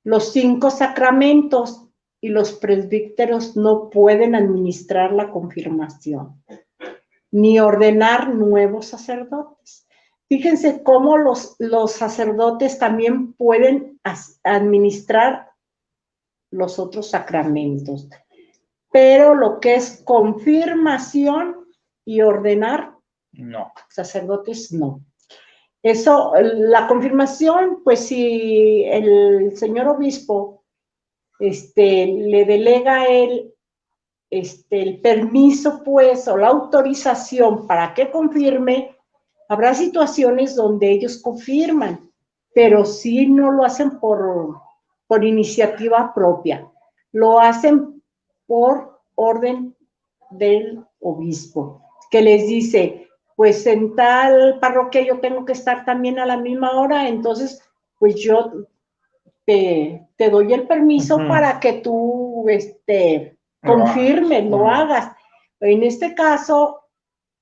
los 5 sacramentos y los presbíteros no pueden administrar la confirmación ni ordenar nuevos sacerdotes. Fíjense cómo los sacerdotes también pueden administrar los otros sacramentos, pero lo que es confirmación y ordenar, no. Sacerdotes no. Eso, la confirmación, pues si el señor obispo le delega a él el permiso, pues, o la autorización para que confirme, habrá situaciones donde ellos confirman, pero sí no lo hacen por iniciativa propia, lo hacen por orden del obispo, que les dice, pues en tal parroquia yo tengo que estar también a la misma hora, entonces pues yo te doy el permiso para que tú confirmes, lo hagas. En este caso,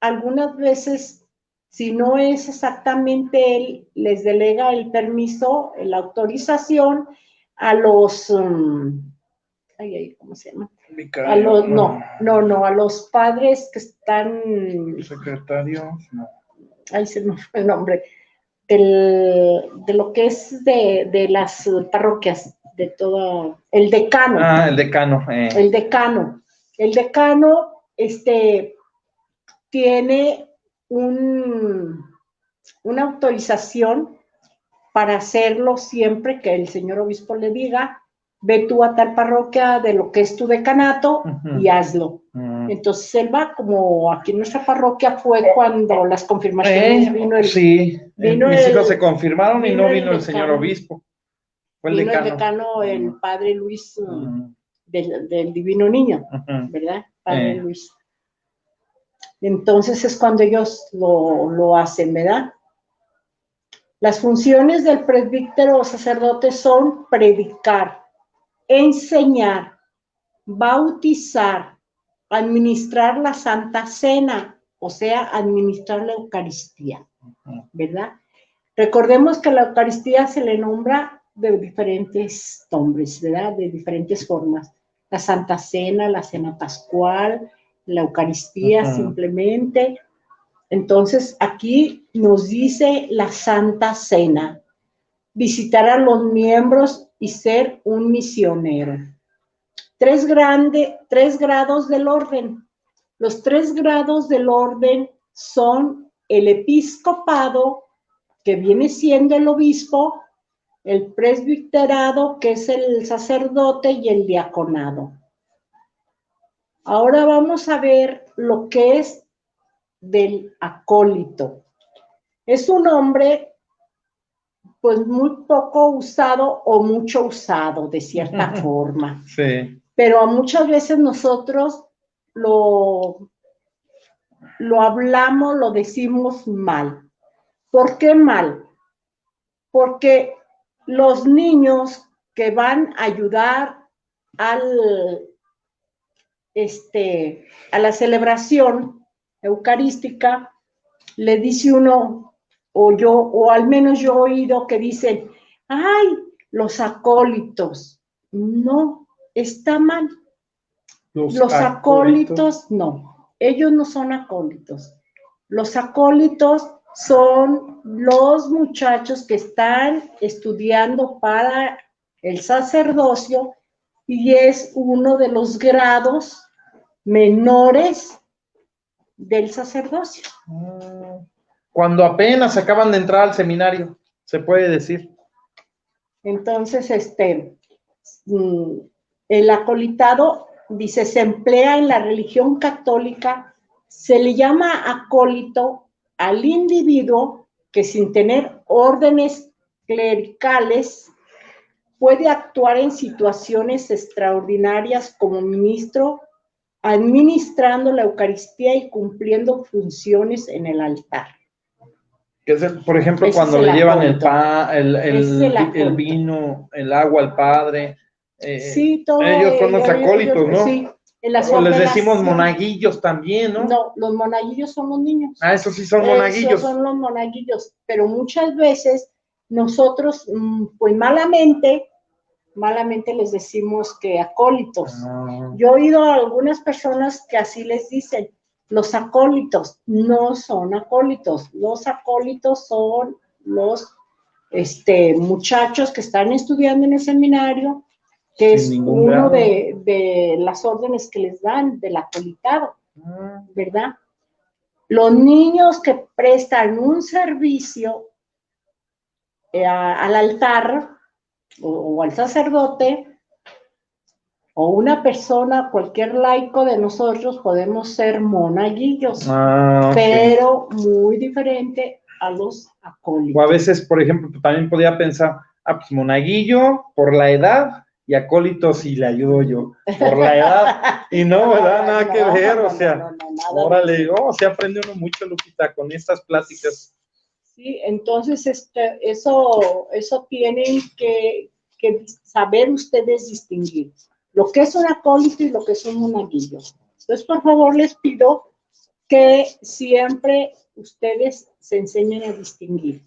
algunas veces, si no es exactamente él, les delega el permiso, la autorización a los, ¿cómo se llama? A los, no, a los padres que están... Secretarios, no. Ahí se me fue el nombre. De lo que es de las parroquias, de todo, el decano. Ah, el decano. El decano. El decano, tiene una autorización para hacerlo siempre que el señor obispo le diga, ve tú a tal parroquia de lo que es tu decanato y hazlo. Entonces él va, como aquí en nuestra parroquia fue cuando las confirmaciones vino el... Sí, mis hijos se confirmaron y no vino el señor obispo. Fue el decano, el padre Luis del Divino Niño, ¿verdad? Padre Luis. Entonces es cuando ellos lo hacen, ¿verdad? Las funciones del presbítero o sacerdote son predicar, enseñar, bautizar, administrar la Santa Cena, o sea, administrar la Eucaristía, ¿verdad? Recordemos que la Eucaristía se le nombra de diferentes nombres, ¿verdad? De diferentes formas. La Santa Cena, la Cena Pascual, la Eucaristía simplemente. Entonces, aquí nos dice la Santa Cena, visitar a los miembros y ser un misionero. 3 grados del orden. Los 3 grados del orden son el episcopado, que viene siendo el obispo, el presbiterado, que es el sacerdote, y el diaconado. Ahora vamos a ver lo que es del acólito. Es un nombre pues muy poco usado o mucho usado de cierta forma. Sí. Pero muchas veces nosotros lo hablamos, lo decimos mal. ¿Por qué mal? Porque los niños que van a ayudar a la celebración eucarística, le dice uno, o al menos yo he oído que dicen, ¡ay, los acólitos! No, está mal. Los acólitos no, ellos no son acólitos. Los acólitos son los muchachos que están estudiando para el sacerdocio y es uno de los grados menores del sacerdocio. Cuando apenas acaban de entrar al seminario, se puede decir. Entonces, el acolitado, dice, se emplea en la religión católica, se le llama acólito al individuo que sin tener órdenes clericales puede actuar en situaciones extraordinarias como ministro, administrando la Eucaristía y cumpliendo funciones en el altar. Que es por ejemplo, Ese cuando es le llevan acólito. el vino, el agua al Padre. Sí, todo. Ellos son los acólitos, ¿no? Sí, en las O les decimos ordenaciones. monaguillos también, ¿no? No, los monaguillos son los niños. Ah, esos sí son monaguillos. Esos son los monaguillos, pero muchas veces nosotros, pues malamente les decimos que acólitos. Ah. Yo he oído a algunas personas que así les dicen, los acólitos. No son acólitos, los acólitos son los muchachos que están estudiando en el seminario, que es uno de las órdenes que les dan del acolitado, ¿verdad? Los niños que prestan un servicio al altar o al sacerdote o una persona, cualquier laico de nosotros, podemos ser monaguillos, pero muy diferente a los acólitos. O a veces, por ejemplo, también podía pensar, pues monaguillo por la edad y acólito si le ayudo yo, por la edad. Y no, ¿verdad? Nada que ver, o sea, órale, se aprende uno mucho, Lupita, con estas pláticas. Sí, entonces eso tienen que saber ustedes distinguir lo que es un acólito y lo que es un monaguillo. Entonces, por favor, les pido que siempre ustedes se enseñen a distinguir.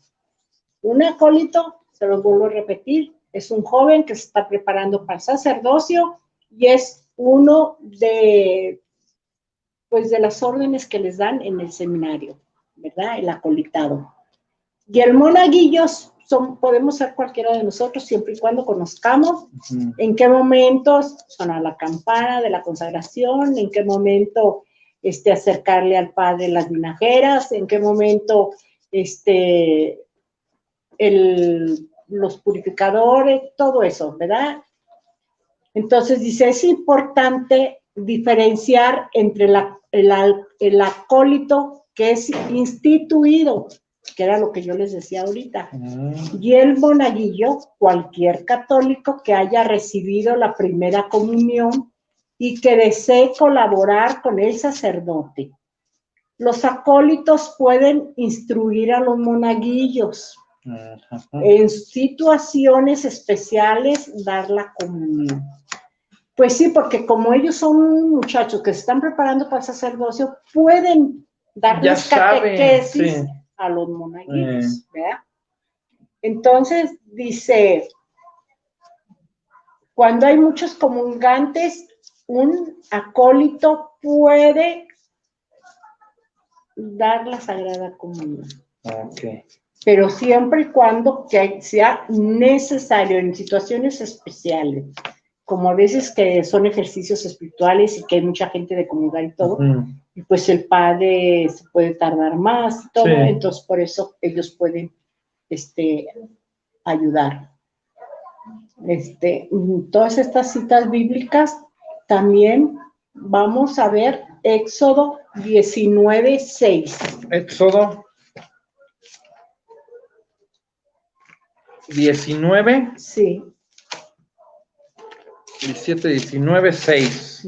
Un acólito, se los vuelvo a repetir, es un joven que se está preparando para el sacerdocio y es uno de las órdenes que les dan en el seminario, ¿verdad? El acolitado. Y el monaguillo podemos ser cualquiera de nosotros siempre y cuando conozcamos en qué momentos sonar la campana de la consagración, en qué momento acercarle al Padre las vinajeras, en qué momento los purificadores, todo eso, ¿verdad? Entonces dice, es importante diferenciar entre el acólito que es instituido, que era lo que yo les decía ahorita, y el monaguillo, cualquier católico que haya recibido la primera comunión y que desee colaborar con el sacerdote. Los acólitos pueden instruir a los monaguillos, en situaciones especiales dar la comunión. Pues sí, porque como ellos son muchachos que se están preparando para el sacerdocio, pueden darles catequesis a los monaguillos, ¿verdad? Entonces, dice, cuando hay muchos comungantes, un acólito puede dar la Sagrada Comunión. Okay. Pero siempre y cuando que sea necesario en situaciones especiales, como a veces que son ejercicios espirituales y que hay mucha gente de comulgar y todo, y pues el padre se puede tardar más y todo, entonces por eso ellos pueden ayudar. Todas estas citas bíblicas también vamos a ver Éxodo 19:6. Éxodo 19. Sí. 17, 19, 6.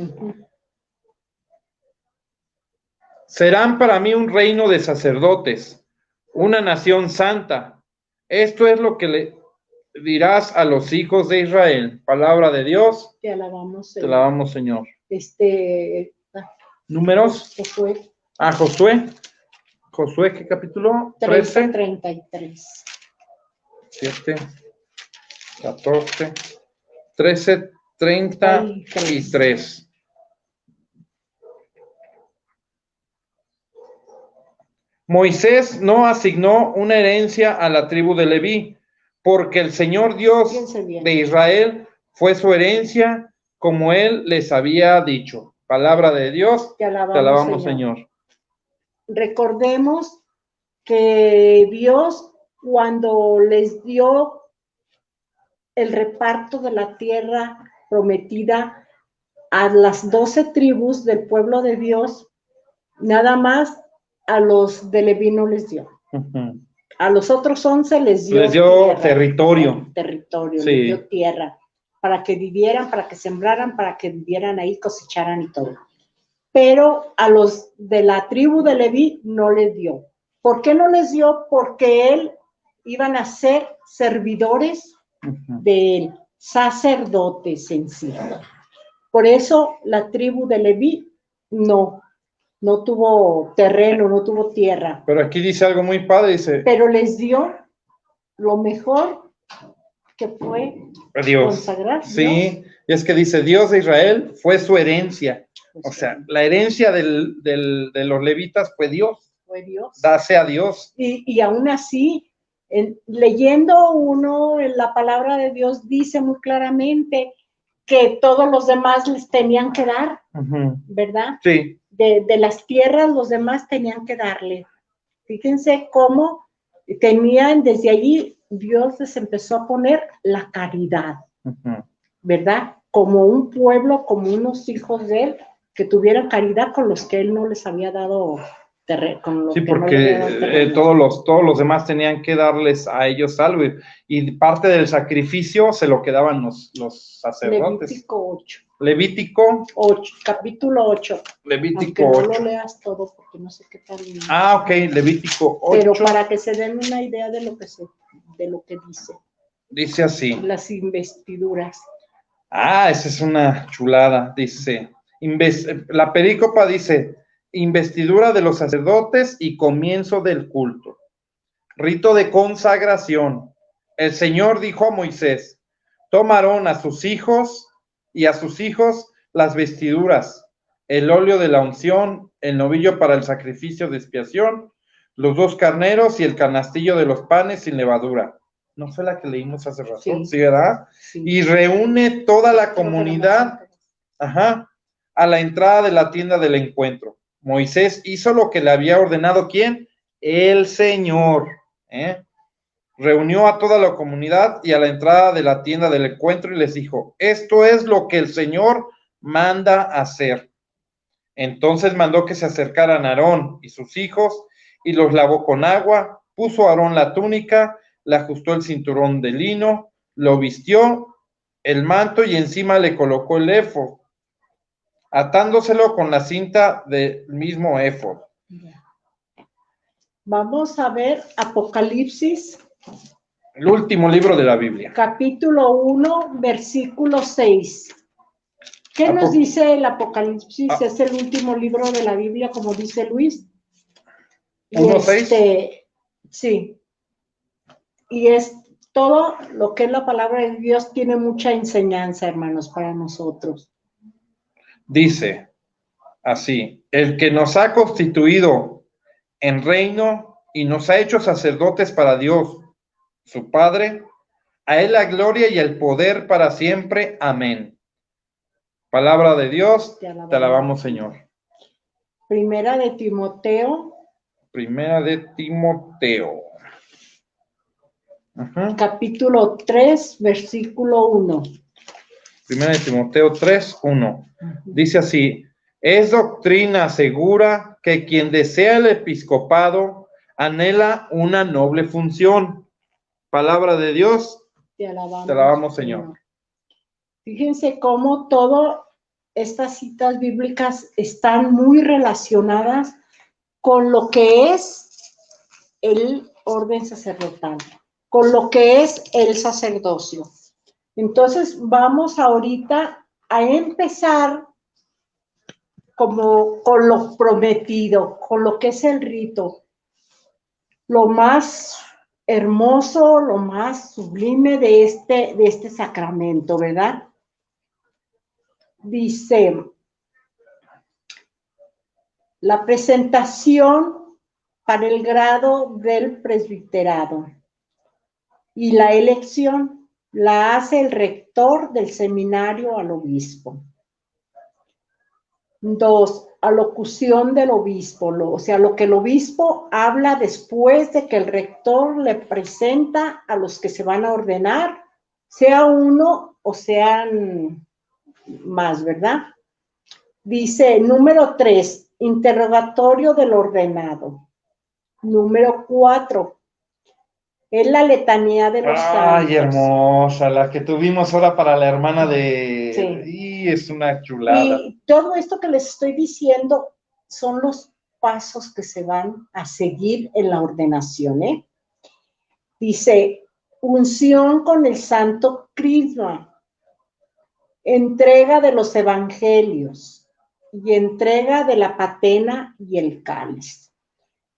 Serán para mí un reino de sacerdotes, una nación santa. Esto es lo que le dirás a los hijos de Israel. Palabra de Dios. Te alabamos, Señor. Te alabamos, Señor. Números. Josué. Josué. Josué, ¿qué capítulo? 13:33. 7, 14, 13, 33. Moisés no asignó una herencia a la tribu de Leví, porque el Señor Dios de Israel fue su herencia, como él les había dicho. Palabra de Dios, te alabamos, Señor. Recordemos que Dios, cuando les dio el reparto de la tierra prometida a las 12 tribus del pueblo de Dios, nada más a los de Leví no les dio. A los otros 11 les dio tierra, territorio. Les dio tierra, para que vivieran, para que sembraran, para que vivieran ahí, cosecharan y todo. Pero a los de la tribu de Leví no les dio. ¿Por qué no les dio? Porque él iban a ser servidores de él, sacerdotes en sí. Por eso la tribu de Leví no tuvo terreno, no tuvo tierra. Pero aquí dice algo muy padre, dice... Pero les dio lo mejor que fue Dios. consagrar. Sí, y es que dice, Dios de Israel fue su herencia. O sea, la herencia de los levitas fue Dios. Fue Dios. Dase a Dios. Y aún así, leyendo uno en la palabra de Dios, dice muy claramente que todos los demás les tenían que dar, ¿verdad? Sí. De las tierras los demás tenían que darle. Fíjense cómo tenían, desde allí Dios les empezó a poner la caridad, ¿verdad? Como un pueblo, como unos hijos de él, que tuvieran caridad con los que él no les había dado terreno. Sí, porque todos los demás tenían que darles a ellos algo, y parte del sacrificio se lo quedaban los sacerdotes. Levítico 8. Levítico 8, capítulo 8. Levítico Aunque 8. no lo leas todo porque no sé qué tal. Ah, ok, Levítico 8. Pero para que se den una idea de lo que dice. Dice así. Las investiduras. Ah, esa es una chulada. Dice, la perícopa dice, investidura de los sacerdotes y comienzo del culto. Rito de consagración. El Señor dijo a Moisés, toma Aarón a sus hijos y a sus hijos las vestiduras, el óleo de la unción, el novillo para el sacrificio de expiación, los 2 carneros y el canastillo de los panes sin levadura. ¿No fue la que leímos hace rato? Sí, ¿verdad? Sí. Y reúne toda la comunidad, a la entrada de la tienda del encuentro. Moisés hizo lo que le había ordenado, ¿quién? El Señor. Reunió a toda la comunidad y a la entrada de la tienda del encuentro y les dijo, esto es lo que el Señor manda hacer. Entonces mandó que se acercaran a Aarón y sus hijos y los lavó con agua, puso a Aarón la túnica, le ajustó el cinturón de lino, lo vistió el manto y encima le colocó el éfod, atándoselo con la cinta del mismo éfod. Vamos a ver Apocalipsis. El último libro de la Biblia. Capítulo 1, versículo 6. ¿Qué nos dice el Apocalipsis? Es el último libro de la Biblia, como dice Luis. 1:6. Sí. Y es todo lo que es la palabra de Dios, tiene mucha enseñanza, hermanos, para nosotros. Dice así, el que nos ha constituido en reino y nos ha hecho sacerdotes para Dios, su Padre, a él la gloria y el poder para siempre. Amén. Palabra de Dios, te alabamos, Señor. Primera de Timoteo. Capítulo 3, versículo 1. Primera de Timoteo 3, 1. Dice así, es doctrina segura que quien desea el episcopado anhela una noble función. Palabra de Dios, te alabamos, Señor. Fíjense cómo todas estas citas bíblicas están muy relacionadas con lo que es el orden sacerdotal, con lo que es el sacerdocio. Entonces, vamos ahorita a empezar como con lo prometido, con lo que es el rito, lo más hermoso, lo más sublime de este sacramento, ¿verdad? Dice, la presentación para el grado del presbiterado y la elección la hace el rector del seminario al obispo. 2, alocución del obispo, o sea, lo que el obispo habla después de que el rector le presenta a los que se van a ordenar, sea uno o sean más, ¿verdad? Dice, número 3, interrogatorio del ordenado. Número 4, es la letanía de los santos. Ay, hermosa, la que tuvimos ahora para la hermana de... Sí. Y es una chulada. Y todo esto que les estoy diciendo son los pasos que se van a seguir en la ordenación, ¿eh? Dice, unción con el santo crisma, entrega de los evangelios y entrega de la patena y el cáliz.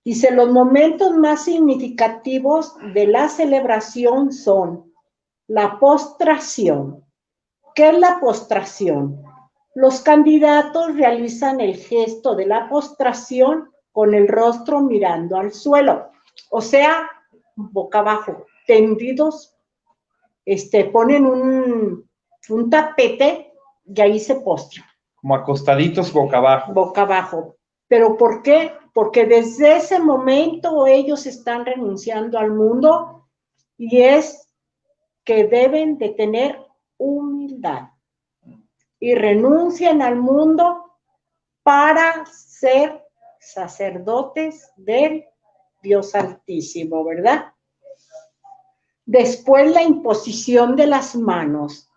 Dice, los momentos más significativos de la celebración son la postración. ¿Qué es la postración? Los candidatos realizan el gesto de la postración con el rostro mirando al suelo, o sea, boca abajo, tendidos, ponen un tapete y ahí se postran. Como acostaditos boca abajo. Boca abajo. ¿Pero por qué? Porque desde ese momento ellos están renunciando al mundo y es que deben de tener humildad y renuncian al mundo para ser sacerdotes del Dios Altísimo, ¿verdad? Después la imposición de las manos.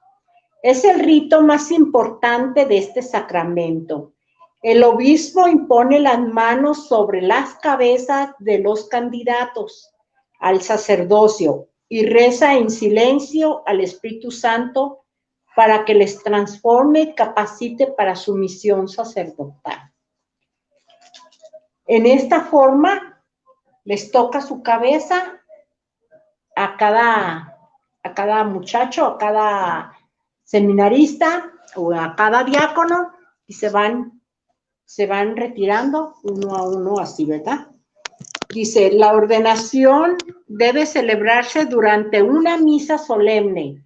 Es el rito más importante de este sacramento. El obispo impone las manos sobre las cabezas de los candidatos al sacerdocio y reza en silencio al Espíritu Santo para que les transforme y capacite para su misión sacerdotal. En esta forma, les toca su cabeza a cada muchacho, a cada seminarista o a cada diácono y se van retirando uno a uno así, ¿verdad? Dice, la ordenación debe celebrarse durante una misa solemne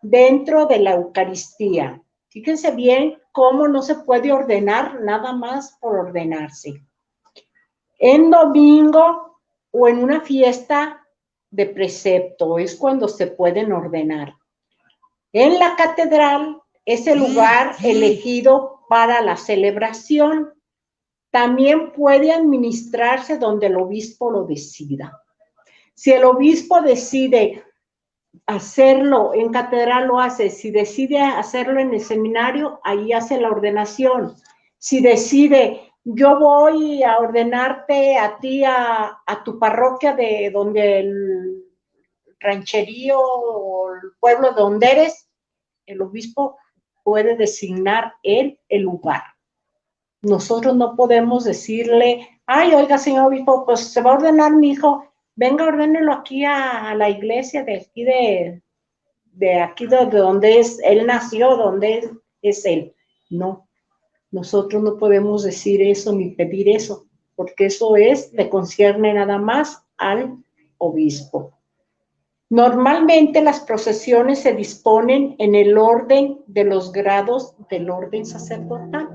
dentro de la Eucaristía. Fíjense bien cómo no se puede ordenar nada más por ordenarse. En domingo o en una fiesta de precepto es cuando se pueden ordenar. En la catedral es el lugar elegido para la celebración. También puede administrarse donde el obispo lo decida. Si el obispo decide hacerlo en catedral, lo hace. Si decide hacerlo en el seminario, ahí hace la ordenación. Si decide, yo voy a ordenarte a ti, a tu parroquia de donde el rancherío o el pueblo de donde eres, el obispo puede designar él el lugar. Nosotros no podemos decirle, ay, oiga, señor obispo, pues se va a ordenar mi hijo, venga, ordénelo aquí a la iglesia de aquí de aquí de donde él nació, donde es él. No, nosotros no podemos decir eso ni pedir eso, porque eso le concierne nada más al obispo. Normalmente las procesiones se disponen en el orden de los grados del orden sacerdotal.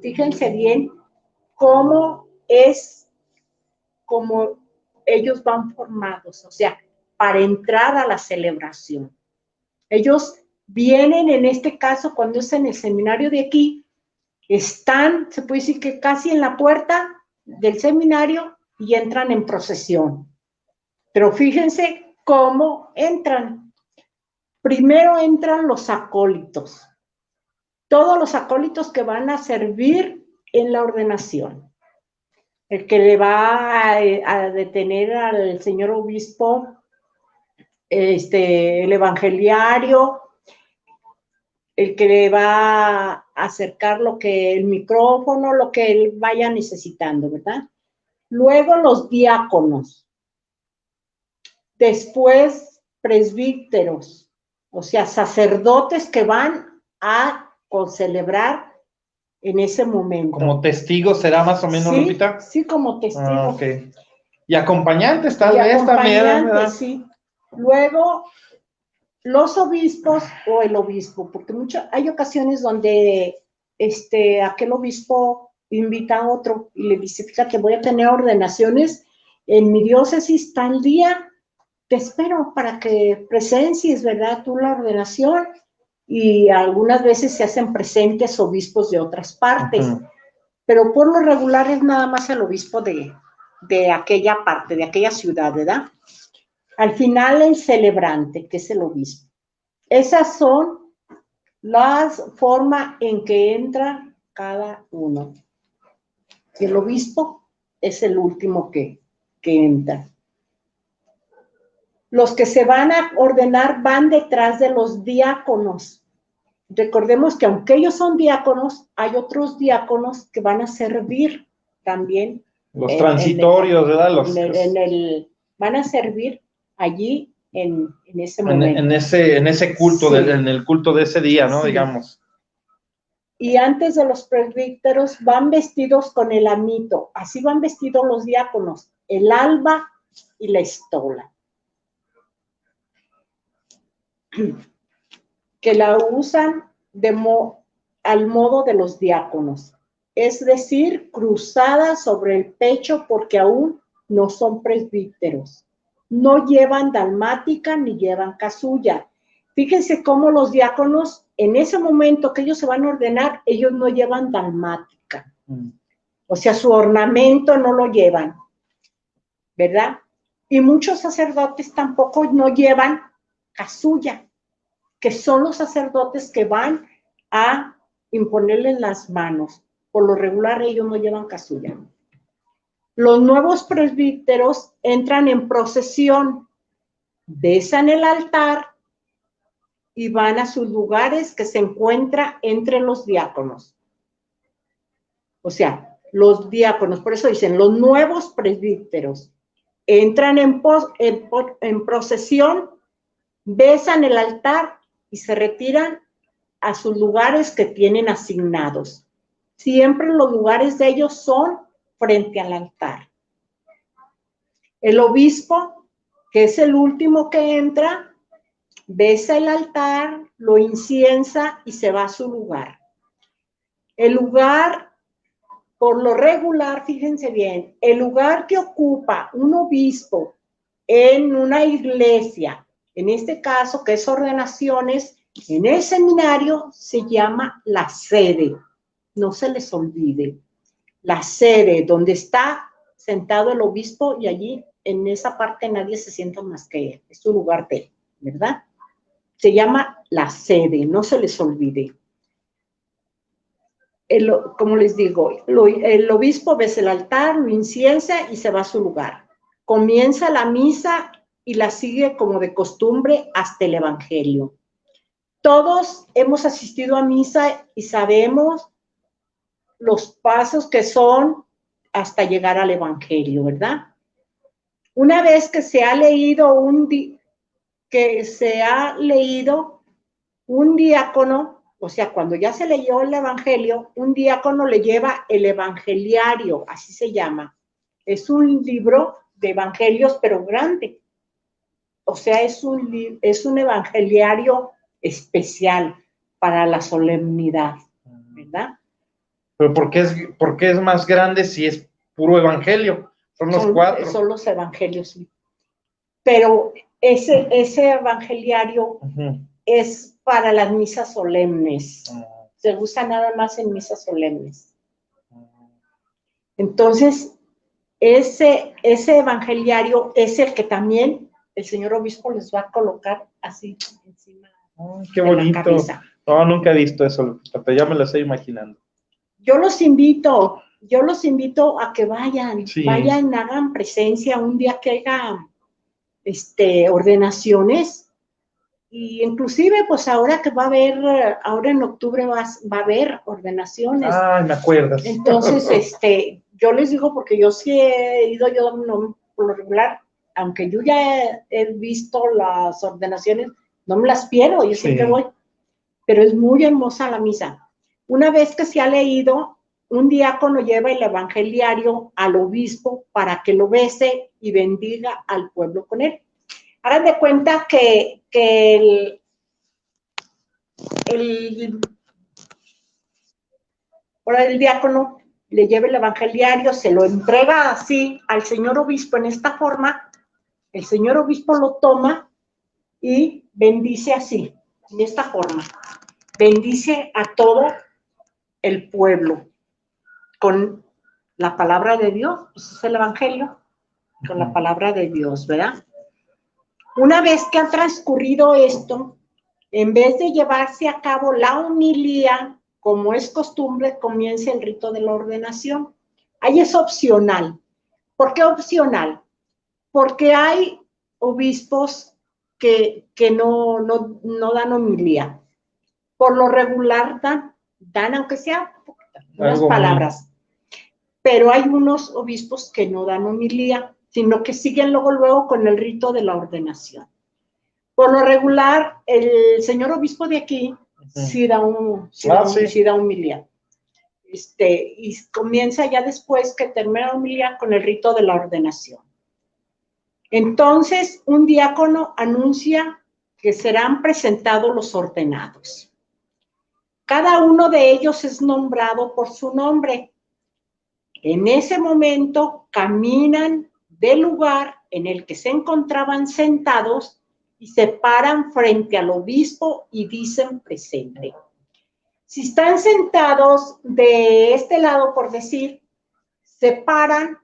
Fíjense bien cómo ellos van formados, o sea, para entrar a la celebración. Ellos vienen, en este caso, cuando es en el seminario de aquí, están, se puede decir que casi en la puerta del seminario y entran en procesión. Pero fíjense cómo entran. Primero entran los acólitos. Todos los acólitos que van a servir en la ordenación. El que le va a detener al señor obispo, el evangeliario, el que le va a acercar el micrófono, lo que él vaya necesitando, ¿verdad? Luego los diáconos. Después presbíteros, o sea, sacerdotes que van a celebrar en ese momento. ¿Como testigos será más o menos, sí, Lupita? Sí, como testigos. Ah, okay. Y acompañantes tal vez también, ¿verdad? Sí. Luego, los obispos o el obispo, porque hay ocasiones donde aquel obispo invita a otro y le dice, fíjate, voy a tener ordenaciones en mi diócesis tal día, te espero para que presencies, ¿verdad? Tú la ordenación, y algunas veces se hacen presentes obispos de otras partes, pero por lo regular es nada más el obispo de aquella parte, de aquella ciudad, ¿verdad? Al final el celebrante, que es el obispo. Esas son las formas en que entra cada uno. El obispo es el último que entra. Los que se van a ordenar van detrás de los diáconos. Recordemos que aunque ellos son diáconos, hay otros diáconos que van a servir también. Los transitorios, ¿verdad? Van a servir allí en ese momento. En ese culto, sí. En el culto de ese día, ¿no? Sí. Digamos. Y antes de los presbíteros van vestidos con el amito. Así van vestidos los diáconos, el alba y la estola. Que la usan al modo de los diáconos, es decir, cruzada sobre el pecho porque aún no son presbíteros. No llevan dalmática ni llevan casulla. Fíjense cómo los diáconos, en ese momento que ellos se van a ordenar, ellos no llevan dalmática. O sea, su ornamento no lo llevan, ¿verdad? Y muchos sacerdotes tampoco no llevan casulla, que son los sacerdotes que van a imponerles las manos. Por lo regular ellos no llevan casulla. Los nuevos presbíteros entran en procesión, besan el altar y van a sus lugares que se encuentra entre los diáconos. O sea, los diáconos, por eso dicen, los nuevos presbíteros entran en procesión, besan el altar y se retiran a sus lugares que tienen asignados. Siempre los lugares de ellos son frente al altar. El obispo, que es el último que entra, besa el altar, lo inciensa y se va a su lugar. El lugar, por lo regular, fíjense bien, el lugar que ocupa un obispo en una iglesia, en este caso, que es ordenaciones, en el seminario se llama la sede. No se les olvide. La sede, donde está sentado el obispo y allí, en esa parte, nadie se sienta más que él. Es su lugar de él, ¿verdad? Se llama la sede, no se les olvide. Como les digo, el obispo besa el altar, lo inciensa y se va a su lugar. Comienza la misa y la sigue como de costumbre hasta el evangelio. Todos hemos asistido a misa y sabemos los pasos que son hasta llegar al evangelio, ¿verdad? Una vez que se ha leído un diácono, o sea, cuando ya se leyó el evangelio, un diácono le lleva el evangeliario, así se llama. Es un libro de evangelios, pero grande. O sea, es un evangeliario especial para la solemnidad, ¿verdad? Pero ¿por qué es más grande si es puro evangelio? Son los 4. Son los evangelios, sí. Pero ese evangeliario es para las misas solemnes. Se usa nada más en misas solemnes. Entonces, ese evangeliario es el que también el señor obispo les va a colocar así encima. Qué bonito. La cabeza. No, nunca he visto eso, pero ya me lo estoy imaginando. Yo los invito a que vayan, sí. Vayan, hagan presencia un día que haya ordenaciones, y inclusive pues ahora que va a haber, ahora en octubre va a haber ordenaciones. Ah, me acuerdas. Entonces, yo les digo, porque yo sí he ido, yo no, por lo regular, aunque yo ya he visto las ordenaciones, no me las pierdo, yo siempre voy, pero es muy hermosa la misa. Una vez que se ha leído, un diácono lleva el evangeliario al obispo para que lo bese y bendiga al pueblo con él. Hagan de cuenta que el diácono le lleva el evangeliario, se lo entrega así al señor obispo en esta forma, el señor obispo lo toma y bendice así, en esta forma. Bendice a todo el pueblo con la palabra de Dios, pues es el evangelio, con la palabra de Dios, ¿verdad? Una vez que ha transcurrido esto, en vez de llevarse a cabo la homilía, como es costumbre, comienza el rito de la ordenación. Ahí es opcional. ¿Por qué opcional? Porque hay obispos que no dan homilía. Por lo regular dan aunque sea unas palabras. Pero hay unos obispos que no dan homilía, sino que siguen luego con el rito de la ordenación. Por lo regular, el señor obispo de aquí sí da homilía. Y comienza ya después que termina la homilía con el rito de la ordenación. Entonces, un diácono anuncia que serán presentados los ordenados. Cada uno de ellos es nombrado por su nombre. En ese momento caminan del lugar en el que se encontraban sentados y se paran frente al obispo y dicen presente. Si están sentados de este lado, por decir, se paran,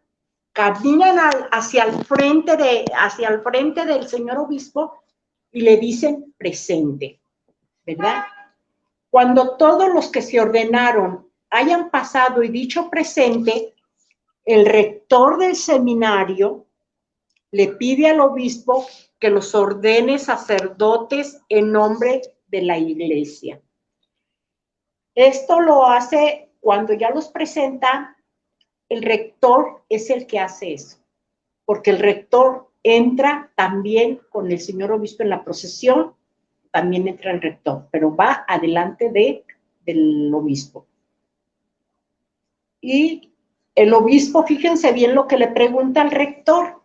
caminan hacia el frente del señor obispo y le dicen presente, ¿verdad? Cuando todos los que se ordenaron hayan pasado y dicho presente, el rector del seminario le pide al obispo que los ordene sacerdotes en nombre de la iglesia. Esto lo hace cuando ya los presenta, el rector es el que hace eso, porque el rector entra también con el señor obispo en la procesión, también entra el rector, pero va adelante del obispo. Y el obispo, fíjense bien lo que le pregunta al rector.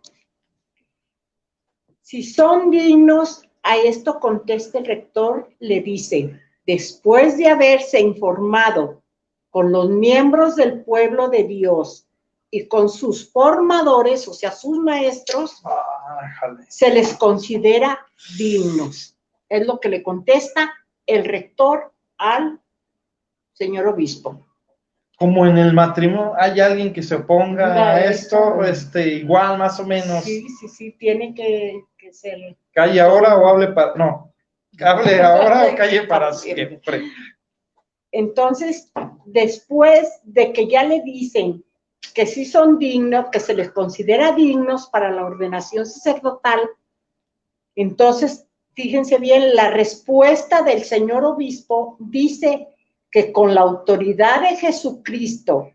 Si son dignos, a esto contesta el rector, le dice, después de haberse informado con los miembros del pueblo de Dios y con sus formadores, o sea, sus maestros, se les considera dignos. Es lo que le contesta el rector al señor obispo. Como en el matrimonio, hay alguien que se oponga a esto, igual más o menos. Sí, tiene que ser. Calle ahora o hable para, no, hable ahora o calle para siempre. Entonces, después de que ya le dicen que sí son dignos, que se les considera dignos para la ordenación sacerdotal, entonces, fíjense bien, la respuesta del señor obispo dice que con la autoridad de Jesucristo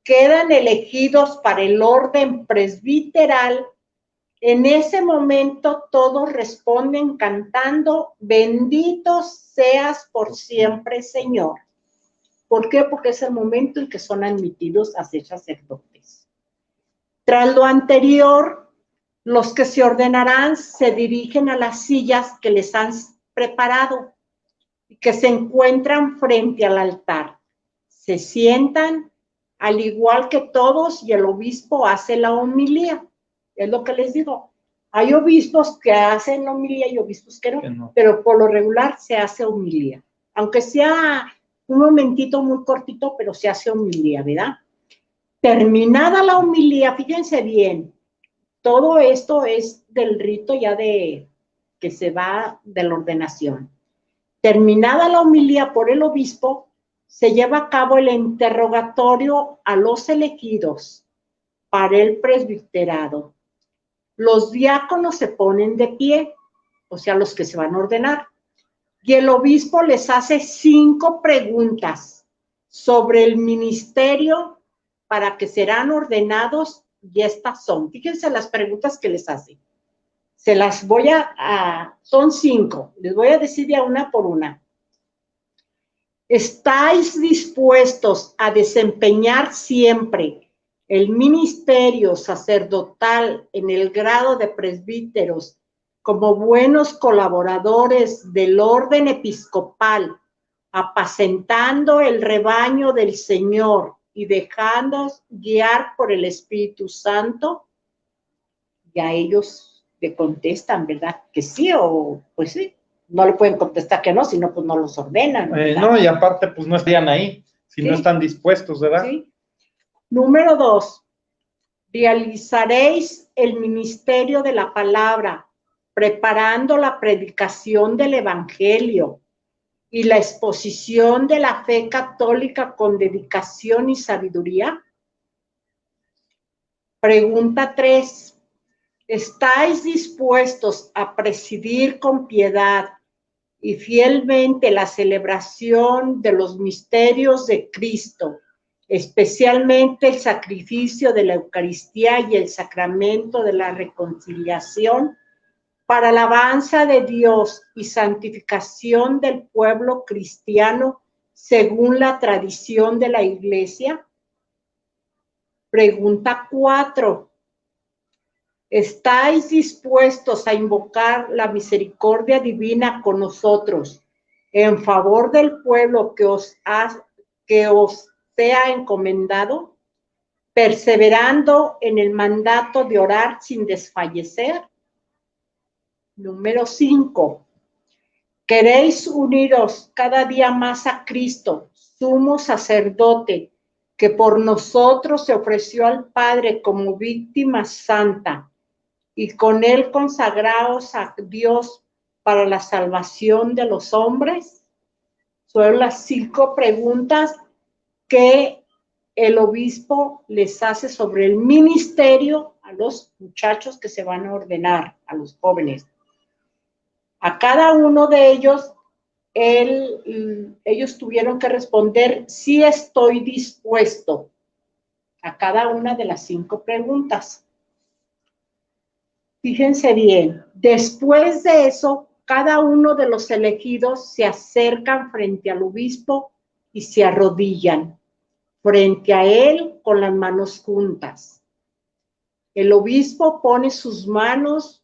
quedan elegidos para el orden presbiteral. En ese momento todos responden cantando, bendito seas por siempre, Señor. ¿Por qué? Porque es el momento en que son admitidos a ser sacerdotes. Tras lo anterior, los que se ordenarán se dirigen a las sillas que les han preparado y que se encuentran frente al altar. Se sientan al igual que todos y el obispo hace la homilía. Es lo que les digo. Hay obispos que hacen homilía y obispos que no, pero por lo regular se hace homilía. Aunque sea un momentito muy cortito, pero se hace homilía, ¿verdad? Terminada la homilía, fíjense bien, todo esto es del rito ya que se va de la ordenación. Terminada la homilía por el obispo, se lleva a cabo el interrogatorio a los elegidos para el presbiterado. Los diáconos se ponen de pie, o sea, los que se van a ordenar, y el obispo les hace 5 preguntas sobre el ministerio para que serán ordenados, y estas son, fíjense las preguntas que les hace. Se las voy son 5, les voy a decir ya una por una. ¿Estáis dispuestos a desempeñar siempre el ministerio sacerdotal en el grado de presbíteros como buenos colaboradores del orden episcopal, apacentando el rebaño del Señor y dejándonos guiar por el Espíritu Santo? Y a ellos le contestan, ¿verdad? Que sí, o pues sí. No le pueden contestar que no, si no, pues no los ordenan. No, y aparte, pues no estarían ahí, si no están dispuestos, ¿verdad? Sí. Número 2, realizaréis el ministerio de la palabra, preparando la predicación del evangelio y la exposición de la fe católica con dedicación y sabiduría. Pregunta 3. ¿Estáis dispuestos a presidir con piedad y fielmente la celebración de los misterios de Cristo, especialmente el sacrificio de la Eucaristía y el sacramento de la reconciliación, para alabanza de Dios y santificación del pueblo cristiano según la tradición de la Iglesia? Pregunta 4. ¿Estáis dispuestos a invocar la misericordia divina con nosotros en favor del pueblo que os sea encomendado, perseverando en el mandato de orar sin desfallecer? Número 5. ¿Queréis uniros cada día más a Cristo, sumo sacerdote, que por nosotros se ofreció al Padre como víctima santa, y con él consagraos a Dios para la salvación de los hombres? Son las 5 preguntas que el obispo les hace sobre el ministerio a los muchachos que se van a ordenar, a los jóvenes. A cada uno de ellos, ellos tuvieron que responder: sí estoy dispuesto, a cada una de las 5 preguntas. Fíjense bien, después de eso, cada uno de los elegidos se acercan frente al obispo y se arrodillan frente a él con las manos juntas. El obispo pone sus manos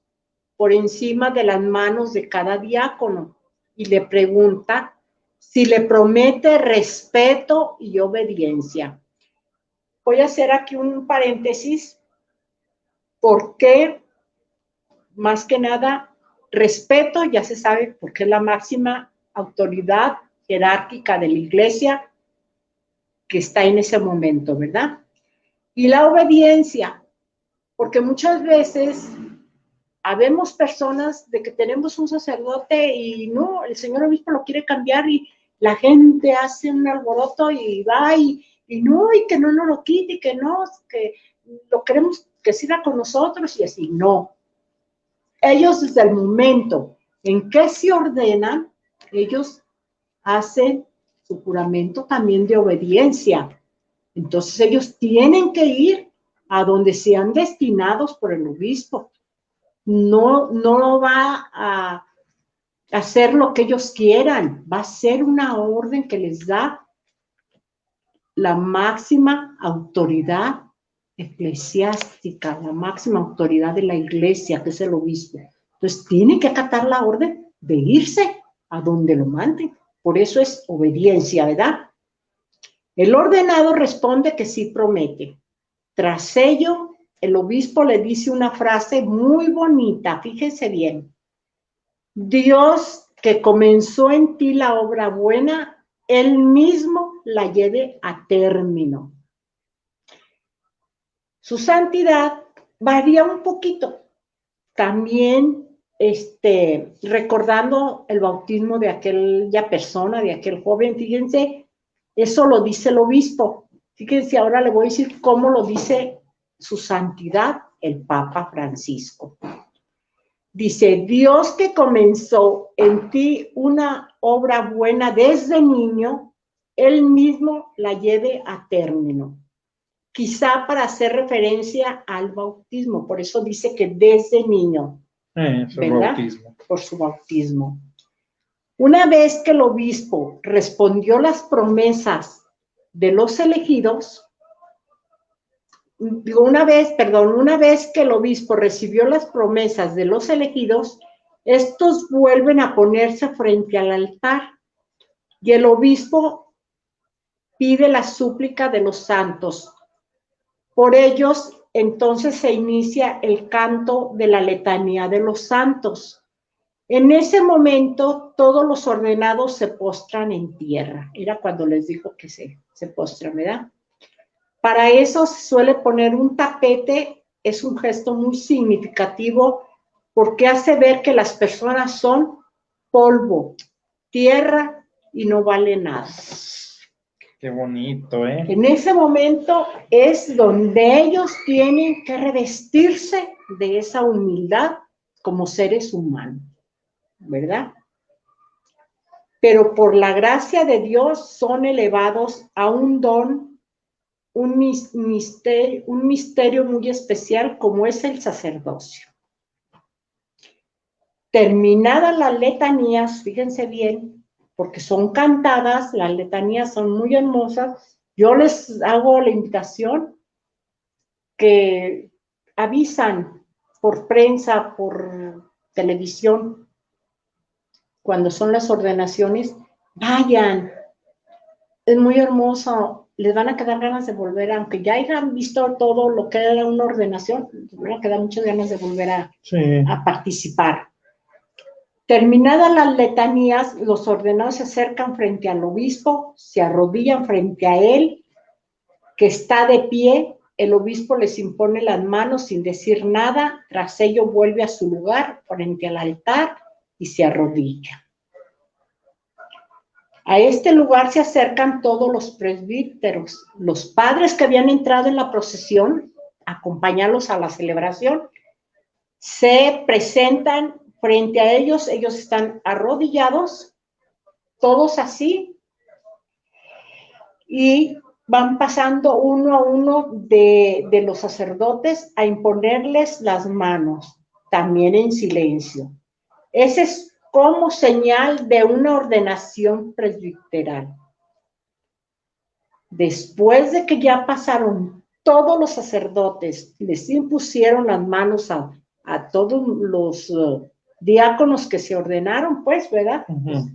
por encima de las manos de cada diácono y le pregunta si le promete respeto y obediencia. Voy a hacer aquí un paréntesis porque, más que nada, respeto, ya se sabe, porque es la máxima autoridad jerárquica de la Iglesia que está en ese momento, ¿verdad? Y la obediencia, porque muchas veces habemos personas de que tenemos un sacerdote y no, el señor obispo lo quiere cambiar y la gente hace un alboroto y va y no, y que no nos lo quite, y que no, que lo queremos que siga con nosotros y así. No. Ellos, desde el momento en que se ordenan, ellos hacen su juramento también de obediencia. Entonces ellos tienen que ir a donde sean destinados por el obispo. No va a hacer lo que ellos quieran, va a ser una orden que les da la máxima autoridad eclesiástica, la máxima autoridad de la Iglesia, que es el obispo. Entonces tiene que acatar la orden de irse a donde lo manden. Por eso es obediencia, ¿verdad? El ordenado responde que sí promete. Tras ello, el obispo le dice una frase muy bonita, fíjense bien. Dios, que comenzó en ti la obra buena, él mismo la lleve a término. Su santidad varía un poquito. También recordando el bautismo de aquella persona, de aquel joven, fíjense, eso lo dice el obispo. Fíjense, ahora le voy a decir cómo lo dice su santidad, el Papa Francisco. Dice: Dios, que comenzó en ti una obra buena desde niño, él mismo la lleve a término. Quizá para hacer referencia al bautismo, por eso dice que desde niño, ¿verdad? Por su bautismo. Una vez que el obispo respondió las promesas de los elegidos, una vez que el obispo recibió las promesas de los elegidos, estos vuelven a ponerse frente al altar y el obispo pide la súplica de los santos. Por ellos, entonces se inicia el canto de la letanía de los santos. En ese momento, todos los ordenados se postran en tierra. Era cuando les dijo que se postran, ¿verdad? Para eso se suele poner un tapete, es un gesto muy significativo porque hace ver que las personas son polvo, tierra y no vale nada. Qué bonito, ¿eh? En ese momento es donde ellos tienen que revestirse de esa humildad como seres humanos, ¿verdad? Pero por la gracia de Dios son elevados a un don, un misterio muy especial como es el sacerdocio. Terminadas las letanías, fíjense bien, porque son cantadas, las letanías son muy hermosas. Yo les hago la invitación que avisan por prensa, por televisión, cuando son las ordenaciones, vayan, es muy hermoso, les van a quedar ganas de volver, aunque ya hayan visto todo lo que era una ordenación, les van a quedar muchas ganas de volver a participar. Terminadas las letanías, los ordenados se acercan frente al obispo, se arrodillan frente a él, que está de pie. El obispo les impone las manos sin decir nada. Tras ello vuelve a su lugar frente al altar y se arrodilla. A este lugar se acercan todos los presbíteros, los padres que habían entrado en la procesión, a acompañarlos a la celebración, se presentan frente a ellos están arrodillados, todos así, y van pasando uno a uno de los sacerdotes a imponerles las manos, también en silencio. Ese es como señal de una ordenación presbiteral. Después de que ya pasaron todos los sacerdotes, les impusieron las manos a todos los diáconos que se ordenaron, pues, ¿verdad? Uh-huh.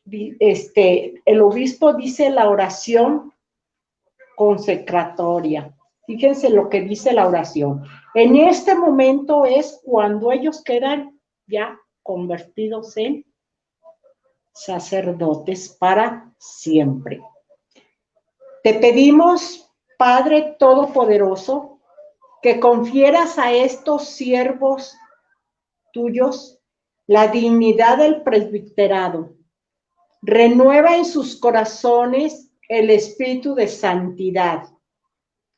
El obispo dice la oración consecratoria. Fíjense lo que dice la oración. En este momento es cuando ellos quedan ya convertidos en sacerdotes para siempre. Te pedimos, Padre Todopoderoso, que confieras a estos siervos tuyos la dignidad del presbiterado. Renueva en sus corazones el espíritu de santidad.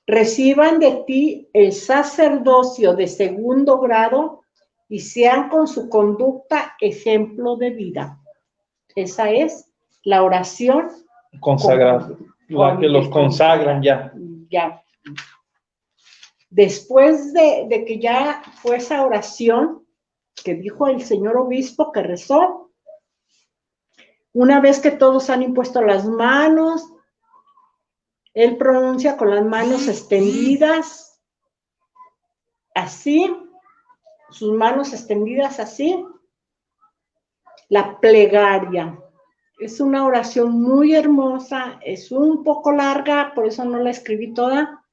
Reciban de ti el sacerdocio de segundo grado y sean con su conducta ejemplo de vida. Esa es la oración consagrada, la que los consagran ya. Después de que ya fue esa oración que dijo el señor obispo que rezó, una vez que todos han impuesto las manos, él pronuncia con las manos extendidas, así, sus manos extendidas así, la plegaria. Es una oración muy hermosa, es un poco larga, por eso no la escribí toda,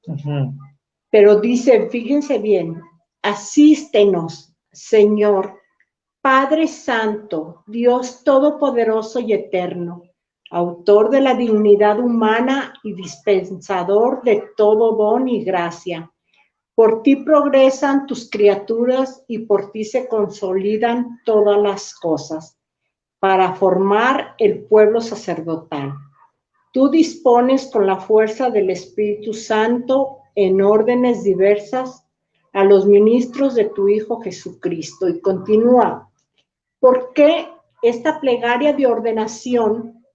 pero dice, fíjense bien, asístenos, Señor, Padre Santo, Dios Todopoderoso y Eterno, autor de la dignidad humana y dispensador de todo don y gracia. Por ti progresan tus criaturas y por ti se consolidan todas las cosas, para formar el pueblo sacerdotal. Tú dispones con la fuerza del Espíritu Santo en órdenes diversas a los ministros de tu Hijo Jesucristo. Y continúa. ¿Por qué esta plegaria de ordenación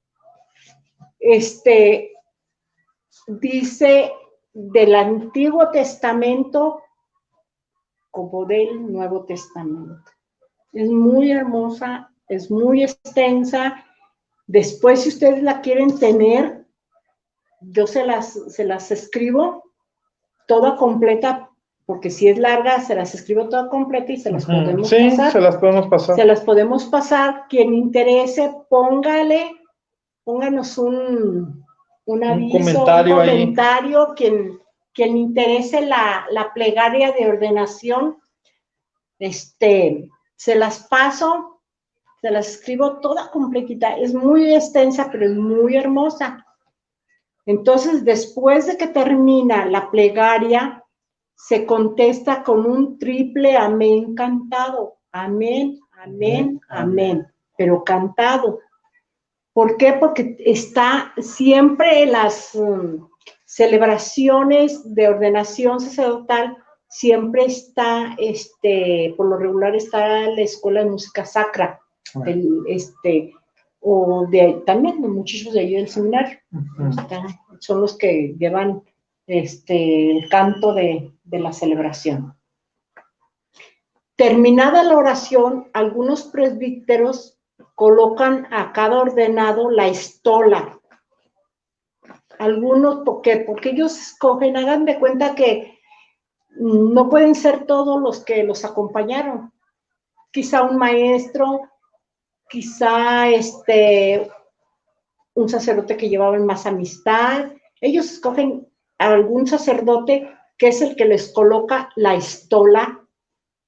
dice del Antiguo Testamento como del Nuevo Testamento? Es muy hermosa, es muy extensa. Después, si ustedes la quieren tener, yo se las escribo toda completa, porque si es larga, se las escribo toda completa y se las podemos pasar. Sí, se las podemos pasar. Se las podemos pasar. Quien interese, pónganos un aviso, un comentario. Quien interese la plegaria de ordenación, se las paso, se las escribo toda completita. Es muy extensa, pero es muy hermosa. Entonces, después de que termina la plegaria, se contesta con un triple amén cantado. Amén, amén, amén. Pero cantado. ¿Por qué? Porque está siempre las celebraciones de ordenación sacerdotal, siempre está, por lo regular está la escuela de música sacra, o también los muchachos de allí del seminario, son los que llevan el canto de la celebración. Terminada la oración, algunos presbíteros colocan a cada ordenado la estola. Algunos, ¿por qué? Porque ellos escogen, hagan de cuenta que no pueden ser todos los que los acompañaron. Quizá un maestro, quizá un sacerdote que llevaba más amistad. Ellos escogen a algún sacerdote que es el que les coloca la estola,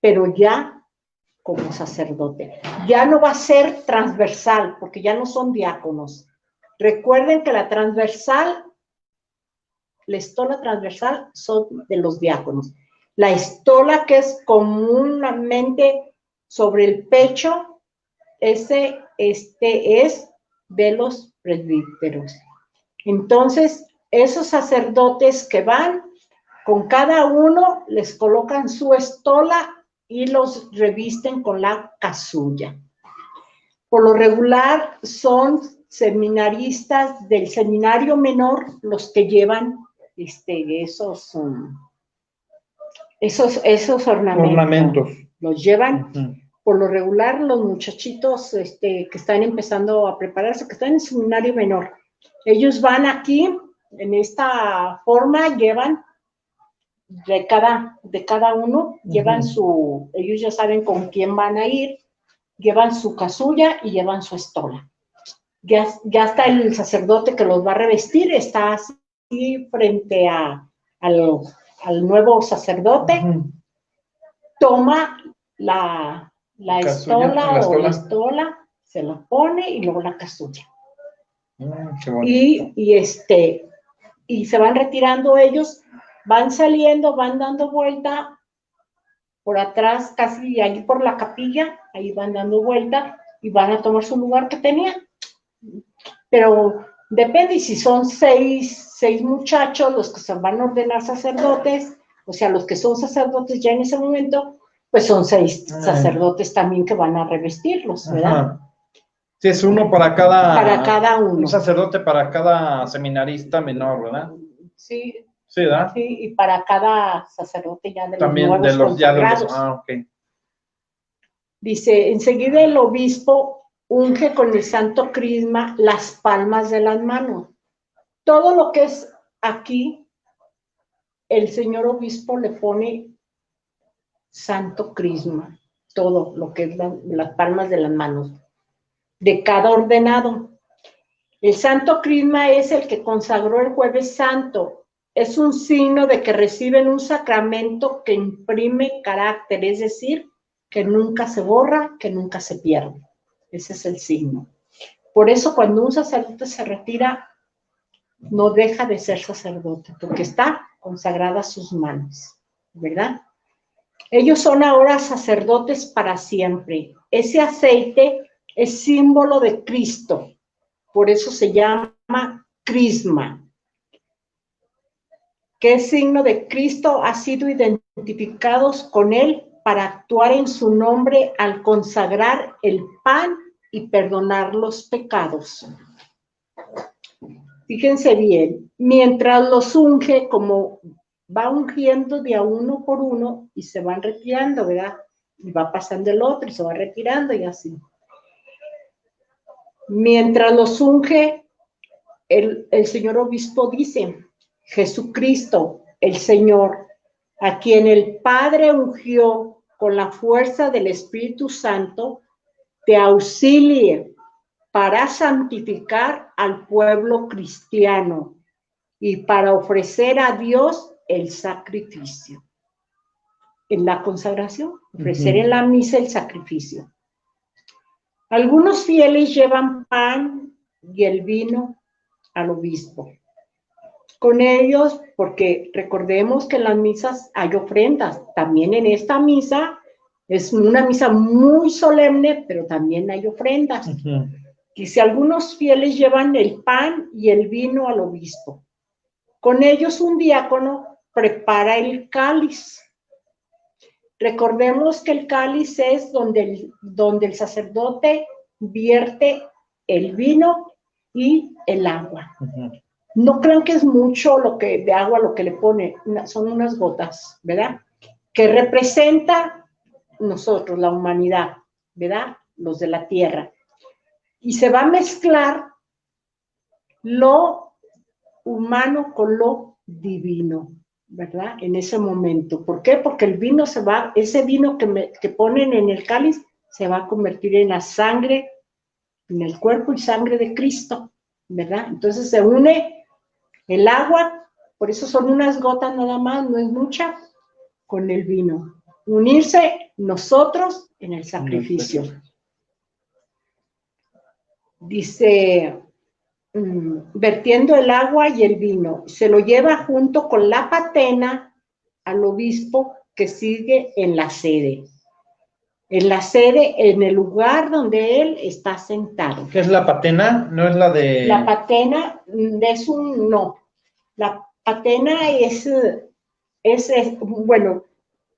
pero ya como sacerdote. Ya no va a ser transversal, porque ya no son diáconos. Recuerden que la estola transversal son de los diáconos. La estola que es comúnmente sobre el pecho, ese es de los presbíteros. Entonces, esos sacerdotes que van, con cada uno les colocan su estola y los revisten con la casulla. Por lo regular son seminaristas del seminario menor los que llevan esos ornamentos. Los llevan. Por lo regular los muchachitos que están empezando a prepararse, que están en el seminario menor, ellos van aquí, en esta forma, llevan de cada uno, llevan ellos ya saben con quién van a ir, llevan su casulla y llevan su estola. Ya está el sacerdote que los va a revestir, está así frente al nuevo sacerdote, toma la estola, se la pone y luego la casulla. Y se van retirando ellos, van saliendo, van dando vuelta por atrás, casi ahí por la capilla, ahí van dando vuelta y van a tomar su lugar que tenían. Pero depende, si son seis muchachos los que se van a ordenar sacerdotes, o sea, los que son sacerdotes ya en ese momento, pues son 6 sacerdotes también que van a revestirlos, ¿verdad? Sí, es uno para cada uno. Un sacerdote para cada seminarista menor, ¿verdad? Sí. Sí, ¿verdad? Sí, y para cada sacerdote ya de también los nuevos consagrados. Ok. Dice, enseguida el obispo unge con el santo crisma las palmas de las manos. Todo lo que es aquí, el señor obispo le pone santo crisma, todo lo que es las palmas de las manos de cada ordenado. El santo crisma es el que consagró el Jueves Santo. Es un signo de que reciben un sacramento que imprime carácter, es decir, que nunca se borra, que nunca se pierde. Ese es el signo. Por eso cuando un sacerdote se retira, no deja de ser sacerdote, porque está consagrada a sus manos, ¿verdad? Ellos son ahora sacerdotes para siempre. Ese aceite es símbolo de Cristo, por eso se llama crisma. ¿Qué signo de Cristo ha sido identificados con él para actuar en su nombre al consagrar el pan y perdonar los pecados? Fíjense bien, mientras los unge, como va ungiendo de a uno por uno y se van retirando, ¿verdad? Y va pasando el otro y se va retirando y así. Mientras los unge, el señor obispo dice, Jesucristo, el Señor, a quien el Padre ungió con la fuerza del Espíritu Santo, te auxilie para santificar al pueblo cristiano y para ofrecer a Dios el sacrificio. En la consagración, ofrecer en la misa el sacrificio. Algunos fieles llevan pan y el vino al obispo. Con ellos, porque recordemos que en las misas hay ofrendas. También en esta misa, es una misa muy solemne, pero también hay ofrendas. Dice, algunos fieles llevan el pan y el vino al obispo. Con ellos un diácono prepara el cáliz. Recordemos que el cáliz es donde el sacerdote vierte el vino y el agua. No crean que es mucho de agua lo que le pone, son unas gotas, ¿verdad? Que representa nosotros, la humanidad, ¿verdad? Los de la tierra. Y se va a mezclar lo humano con lo divino, ¿verdad? En ese momento. ¿Por qué? Porque el vino ese vino que ponen en el cáliz se va a convertir en la sangre, en el cuerpo y sangre de Cristo, ¿verdad? Entonces se une el agua, por eso son unas gotas nada más, no es mucha, con el vino. Unirse nosotros en el sacrificio. Dice, vertiendo el agua y el vino, se lo lleva junto con la patena al obispo que sigue en la sede. En la sede, en el lugar donde él está sentado. ¿Qué es la patena? ¿No es la de...? La patena es no. La patena bueno,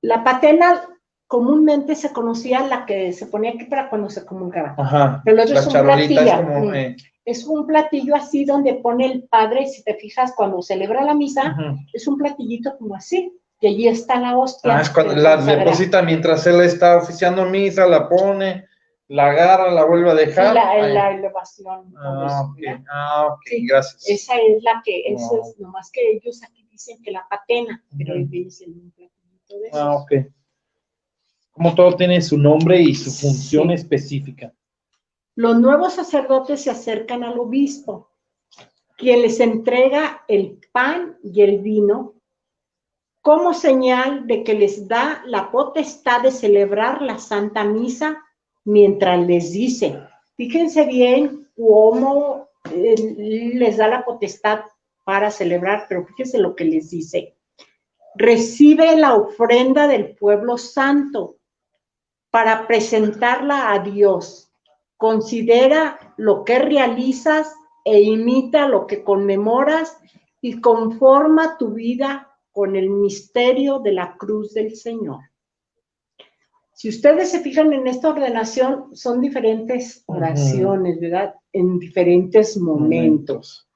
la patena comúnmente se conocía la que se ponía aquí para cuando se comulgaba. Ajá, pero el otro es un platillo. Es como, es un platillo así donde pone el padre, si te fijas, cuando celebra la misa, es un platillito como así, y allí está la hostia. Es cuando la deposita mientras él está oficiando misa, la pone, la agarra, la vuelve a dejar. Sí, la elevación. Ok, sí, gracias. Esa es la que, esa es, nomás que ellos aquí dicen que la patena, pero ahí dicen un platillito de esos. Ok. Como todo tiene su nombre y su función específica. Los nuevos sacerdotes se acercan al obispo, quien les entrega el pan y el vino como señal de que les da la potestad de celebrar la Santa Misa mientras les dice, fíjense bien cómo les da la potestad para celebrar, pero fíjense lo que les dice. Recibe la ofrenda del pueblo santo para presentarla a Dios. Considera lo que realizas e imita lo que conmemoras y conforma tu vida con el misterio de la cruz del Señor. Si ustedes se fijan en esta ordenación, son diferentes oraciones, ¿verdad? En diferentes momentos.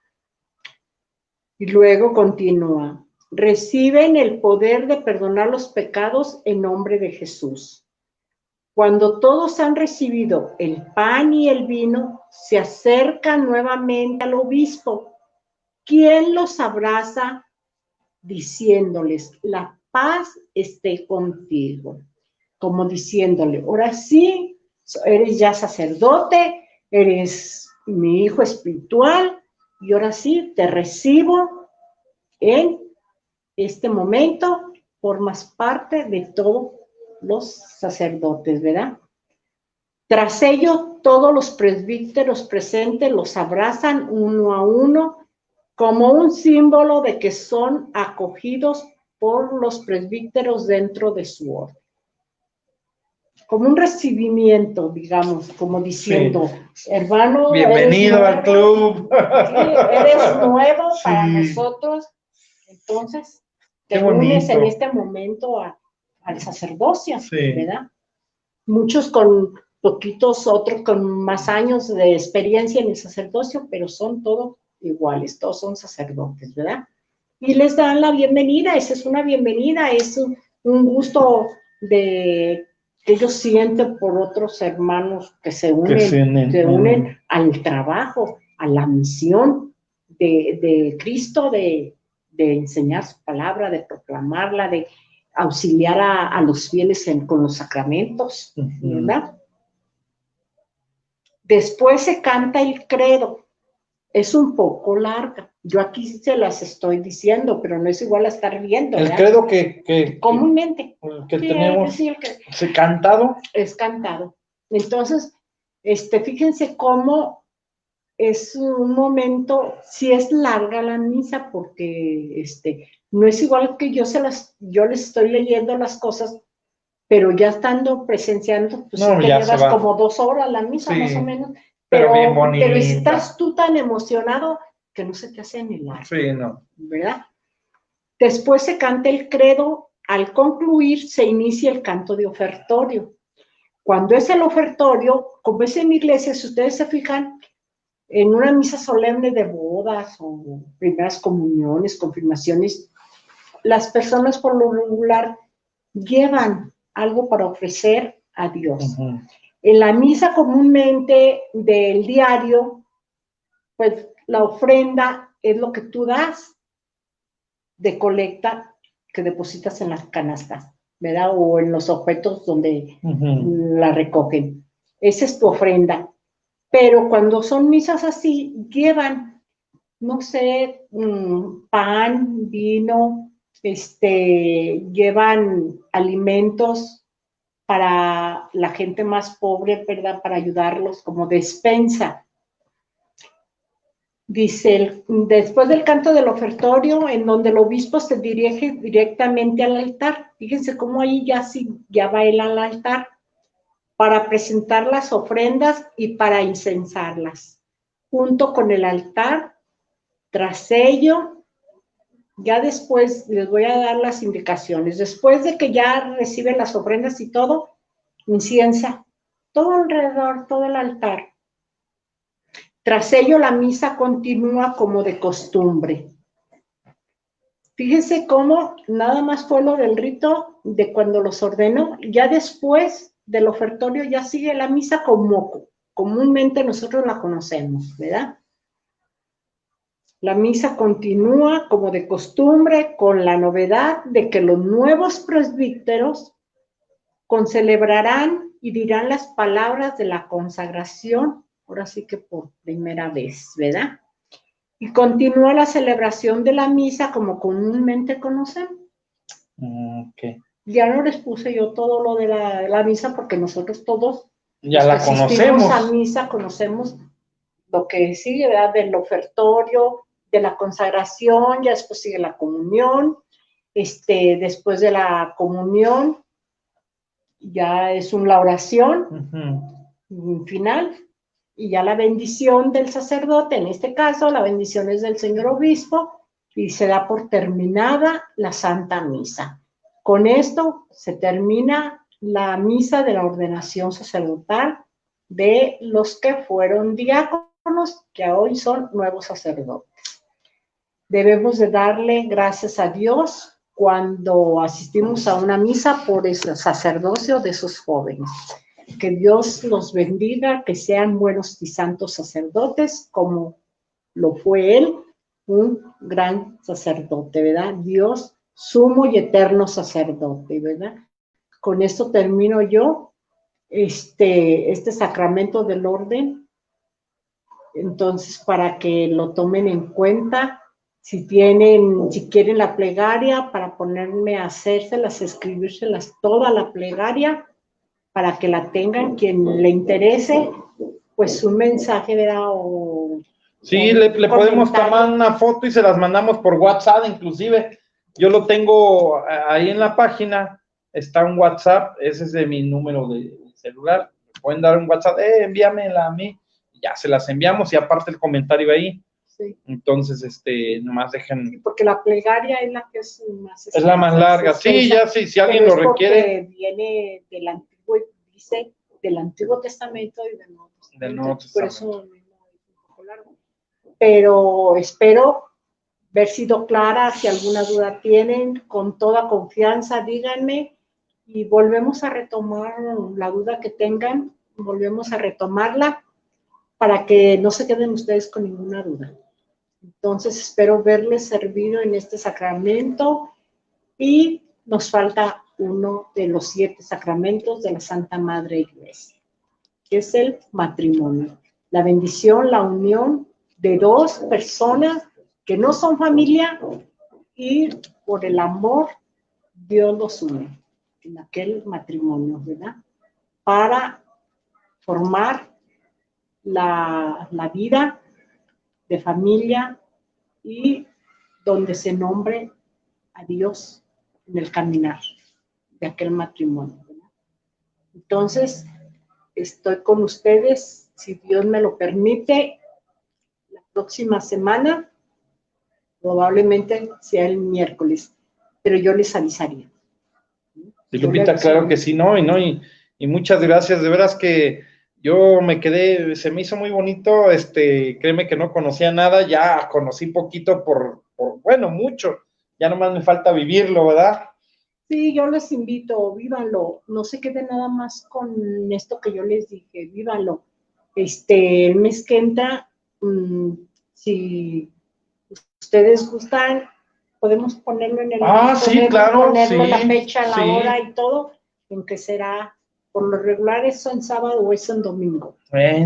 Y luego continúa. Reciben el poder de perdonar los pecados en nombre de Jesús. Cuando todos han recibido el pan y el vino, se acercan nuevamente al obispo, quien los abraza diciéndoles, la paz esté contigo. Como diciéndole, ahora sí, eres ya sacerdote, eres mi hijo espiritual, y ahora sí, te recibo en este momento, formas parte de todos los sacerdotes, ¿verdad? Tras ello, todos los presbíteros presentes los abrazan uno a uno como un símbolo de que son acogidos por los presbíteros dentro de su orden. Como un recibimiento, digamos, como diciendo, hermano, bienvenido al club. Eres nuevo para nosotros, entonces te unes en este momento al sacerdocio, ¿verdad? Muchos con poquitos, otros con más años de experiencia en el sacerdocio, pero son todos iguales, todos son sacerdotes, ¿verdad? Y les dan la bienvenida, esa es una bienvenida, es un gusto que ellos sienten por otros hermanos que se unen al trabajo, a la misión de Cristo, de enseñar su palabra, de proclamarla, de auxiliar a los fieles con los sacramentos, ¿verdad? Después se canta el credo. Es un poco larga. Yo aquí se las estoy diciendo, pero no es igual a estar viendo. El credo que comúnmente tenemos ¿es cantado? Es cantado. Entonces, fíjense cómo es un momento, si es larga la misa, porque no es igual que yo les estoy leyendo las cosas, pero ya estando presenciando, pues no, sí que llevas como 2 horas la misa, más o menos. Pero bien bonita. Pero estás tú tan emocionado que no se te hace ni largo. Sí, no. ¿Verdad? Después se canta el credo, al concluir se inicia el canto de ofertorio. Cuando es el ofertorio, como es en iglesia, si ustedes se fijan, en una misa solemne de bodas o primeras comuniones, confirmaciones, las personas por lo regular llevan algo para ofrecer a Dios. Ujú. En la misa comúnmente del diario, pues la ofrenda es lo que tú das de colecta que depositas en las canastas, ¿verdad? O en los objetos donde la recogen. Esa es tu ofrenda. Pero cuando son misas así, llevan, no sé, pan, vino, llevan alimentos para la gente más pobre, ¿verdad? Para ayudarlos como despensa. Dice, después del canto del ofertorio, en donde el obispo se dirige directamente al altar. Fíjense cómo ahí ya va él al altar para presentar las ofrendas y para incensarlas. Junto con el altar, tras ello, ya después les voy a dar las indicaciones. Después de que ya recibe las ofrendas y todo, inciensa todo alrededor, todo el altar. Tras ello, la misa continúa como de costumbre. Fíjense cómo nada más fue lo del rito de cuando los ordenó. Ya después del ofertorio ya sigue la misa como comúnmente nosotros la conocemos, ¿verdad? La misa continúa como de costumbre con la novedad de que los nuevos presbíteros concelebrarán y dirán las palabras de la consagración, ahora sí que por primera vez, ¿verdad? Y continúa la celebración de la misa como comúnmente conocemos. Okay. Ya no les puse yo todo lo de la misa porque nosotros todos ya la conocemos. A misa conocemos lo que sigue, ¿verdad? Del ofertorio, de la consagración, ya después sigue la comunión, después de la comunión ya es la oración final y ya la bendición del sacerdote, en este caso la bendición es del señor obispo y se da por terminada la Santa Misa. Con esto se termina la misa de la ordenación sacerdotal de los que fueron diáconos, que hoy son nuevos sacerdotes. Debemos de darle gracias a Dios cuando asistimos a una misa por el sacerdocio de esos jóvenes. Que Dios los bendiga, que sean buenos y santos sacerdotes, como lo fue él, un gran sacerdote, ¿verdad? Dios, sumo y eterno sacerdote, ¿verdad? Con esto termino yo este sacramento del orden. Entonces, para que lo tomen en cuenta, si quieren la plegaria, para ponerme a hacérselas, escribírselas toda la plegaria, para que la tengan, quien le interese, pues un mensaje, ¿verdad? Sí, le podemos tomar una foto y se las mandamos por WhatsApp, inclusive. Yo lo tengo ahí en la página, está un WhatsApp, ese es de mi número de celular. Me pueden dar un WhatsApp, envíamela a mí, y ya se las enviamos y aparte el comentario ahí. Sí. Entonces, nomás dejen. Sí, porque la plegaria es la que es más. Es la más larga, sí, ya sí, si alguien lo requiere. Viene del antiguo, dice, del Antiguo Testamento y del Nuevo Testamento. Del Nuevo Testamento. Por eso mismo es un poco largo. Pero espero haber sido clara. Si alguna duda tienen, con toda confianza, díganme y volvemos a retomar la duda que tengan, volvemos a retomarla para que no se queden ustedes con ninguna duda. Entonces, espero verles servido en este sacramento y nos falta uno de los 7 sacramentos de la Santa Madre Iglesia, que es el matrimonio. La bendición, la unión de 2 personas que no son familia y por el amor Dios los une en aquel matrimonio, ¿verdad? Para formar la vida de familia y donde se nombre a Dios en el caminar de aquel matrimonio, ¿verdad? Entonces, estoy con ustedes si Dios me lo permite, la próxima semana, probablemente sea el miércoles, pero yo les avisaría. Y Lupita, claro que sí, ¿no? Y muchas gracias, de veras que yo me quedé, se me hizo muy bonito, créeme que no conocía nada, ya conocí poquito bueno, mucho, ya nomás me falta vivirlo, ¿verdad? Sí, yo les invito, vívanlo, no se queden nada más con esto que yo les dije, vívanlo. El mes que entra, si ustedes gustan, podemos ponerlo en el, Sí, claro, ponerlo sí, la fecha, la sí. hora y todo, en que será, por lo regular es en sábado o es en domingo.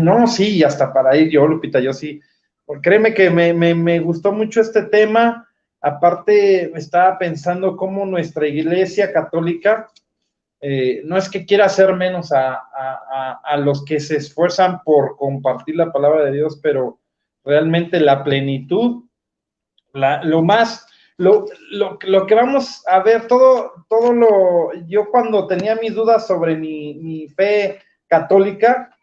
No, sí, y hasta para ir yo, Lupita, yo sí. Porque créeme que me gustó mucho este tema. Aparte, estaba pensando cómo nuestra iglesia católica, no es que quiera hacer menos a los que se esfuerzan por compartir la palabra de Dios, pero realmente la plenitud, lo que vamos a ver, yo cuando tenía mis dudas sobre mi fe católica,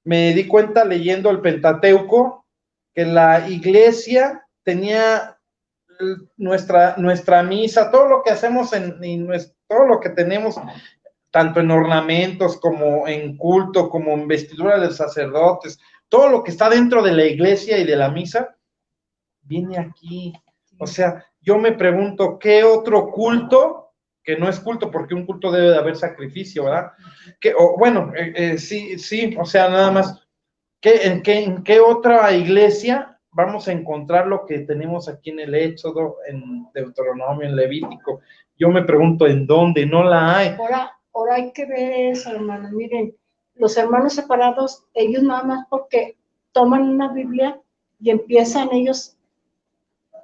me di cuenta leyendo el Pentateuco que la iglesia tenía nuestra misa, todo lo que hacemos todo lo que tenemos, tanto en ornamentos como en culto, como en vestidura de sacerdotes, todo lo que está dentro de la iglesia y de la misa, viene aquí. O sea, yo me pregunto, ¿qué otro culto, que no es culto, porque un culto debe de haber sacrificio, ¿verdad? Sí, o sea, nada más, ¿en qué otra iglesia vamos a encontrar lo que tenemos aquí en el Éxodo, en Deuteronomio, en Levítico? Yo me pregunto, ¿en dónde? No la hay. Ahora hay que ver eso, hermanos. Miren, los hermanos separados, ellos nada más porque toman una Biblia y empiezan ellos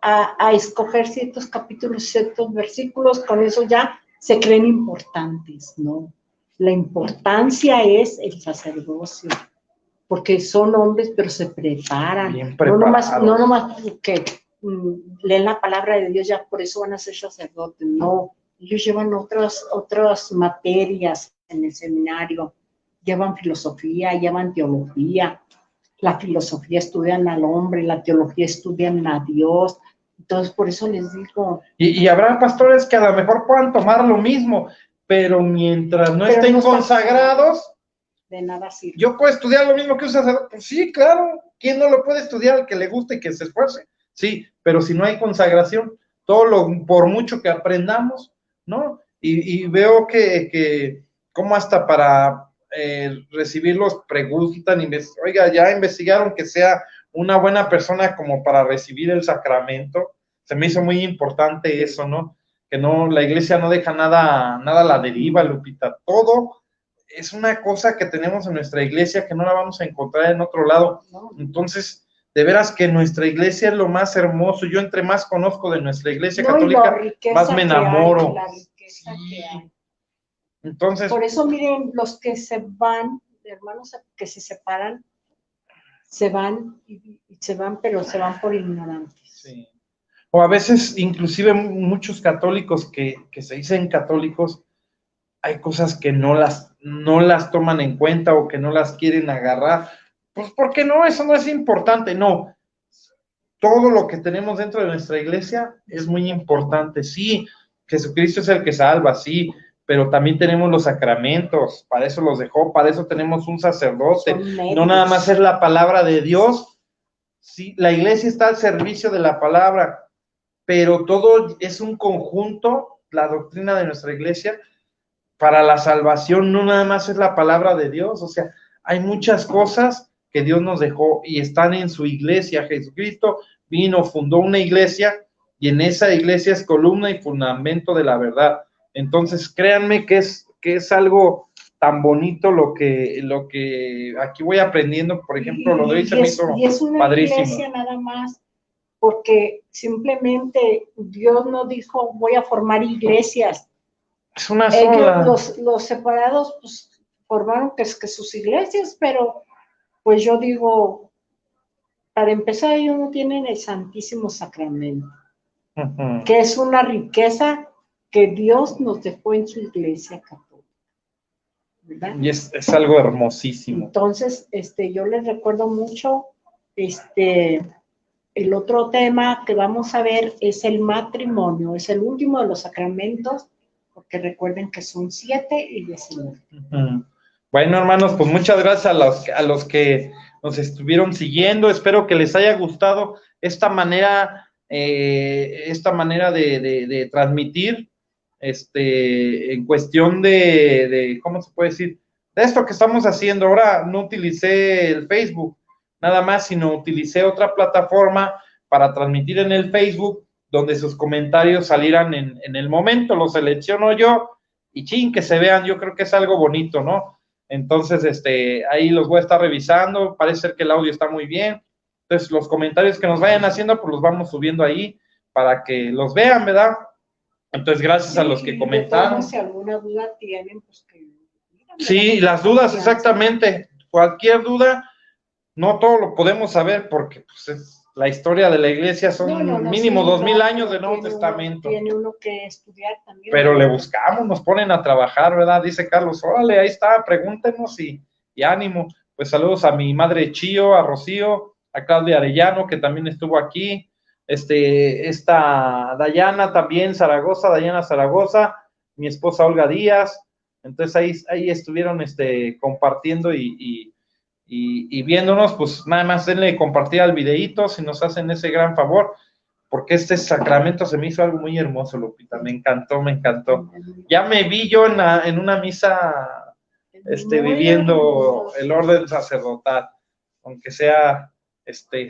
a escoger ciertos capítulos, ciertos versículos, con eso ya se creen importantes, ¿no? La importancia es el sacerdocio, porque son hombres, pero se preparan. Bien preparados. No nomás que leen la palabra de Dios, ya por eso van a ser sacerdotes, no. Ellos llevan otras materias en el seminario, llevan filosofía, llevan teología. La filosofía estudian al hombre, la teología estudian a Dios. Entonces, por eso les digo. Y habrá pastores que a lo mejor puedan tomar lo mismo, pero mientras no estén consagrados, de nada sirve. Yo puedo estudiar lo mismo que un sacerdote. Pues sí, claro. ¿Quién no lo puede estudiar? Al que le guste y que se esfuerce. Sí, pero si no hay consagración, por mucho que aprendamos, ¿no? Y veo que como hasta para recibirlos preguntan, oiga, ya investigaron que sea una buena persona como para recibir el sacramento. Se me hizo muy importante eso, ¿no? Que no, la iglesia no deja nada a la deriva, Lupita. Todo es una cosa que tenemos en nuestra iglesia que no la vamos a encontrar en otro lado. Entonces, de veras que nuestra iglesia es lo más hermoso. Yo entre más conozco de nuestra iglesia católica, más me enamoro. La riqueza que hay. Entonces, por eso miren, los que se van, hermanos que se separan, se van, pero se van por ignorantes. Sí. O a veces, inclusive muchos católicos que se dicen católicos, hay cosas que no las toman en cuenta o que no las quieren agarrar. Pues, ¿por qué no? Eso no es importante, no. Todo lo que tenemos dentro de nuestra iglesia es muy importante, sí. Jesucristo es el que salva, sí, pero también tenemos los sacramentos, para eso los dejó, para eso tenemos un sacerdote. No nada más es la palabra de Dios, sí, la iglesia está al servicio de la palabra, pero todo es un conjunto, la doctrina de nuestra iglesia, para la salvación no nada más es la palabra de Dios, o sea, hay muchas cosas que Dios nos dejó y están en su iglesia. Jesucristo vino, fundó una iglesia y en esa iglesia es columna y fundamento de la verdad. Entonces, créanme que es algo tan bonito lo que aquí voy aprendiendo, por ejemplo, lo de hoy se me hizo padrísimo. Y es una iglesia nada más, porque simplemente Dios no dijo, voy a formar iglesias. Es una sola. Los separados pues, formaron que sus iglesias, pero pues yo digo, para empezar, ellos no tienen el Santísimo Sacramento, que es una riqueza que Dios nos dejó en su iglesia católica. ¿verdad? Y es algo hermosísimo. Entonces, yo les recuerdo mucho, el otro tema que vamos a ver es el matrimonio, es el último de los sacramentos, porque recuerden que son 7 y es el último. Bueno, hermanos, pues muchas gracias a los que nos estuvieron siguiendo. Espero que les haya gustado esta manera de transmitir, en cuestión ¿cómo se puede decir? De esto que estamos haciendo. Ahora no utilicé el Facebook nada más, sino utilicé otra plataforma para transmitir en el Facebook, donde sus comentarios salieran en el momento. Los selecciono yo y que se vean. Yo creo que es algo bonito, ¿no? Entonces, ahí los voy a estar revisando. Parece ser que el audio está muy bien. Entonces, los comentarios que nos vayan haciendo, pues los vamos subiendo ahí para que los vean, ¿verdad? Entonces, gracias a los que comentaron. Si alguna duda tienen, pues que... Sí, las dudas, exactamente. Cualquier duda, no todo lo podemos saber porque pues, es la historia de la iglesia, son mínimo 2000 años de Nuevo Testamento. Tiene uno que estudiar también. Pero le buscamos, nos ponen a trabajar, ¿verdad? Dice Carlos, órale, ahí está, pregúntenos y ánimo. Pues saludos a mi madre Chío, a Rocío, a Claudia Arellano, que también estuvo aquí, esta Dayana también, Dayana Zaragoza, mi esposa Olga Díaz. Entonces ahí estuvieron compartiendo y viéndonos. Pues nada más denle compartir al videíto si nos hacen ese gran favor, porque este sacramento se me hizo algo muy hermoso, Lupita. Me encantó. Ya me vi yo en una misa viviendo el orden sacerdotal, aunque sea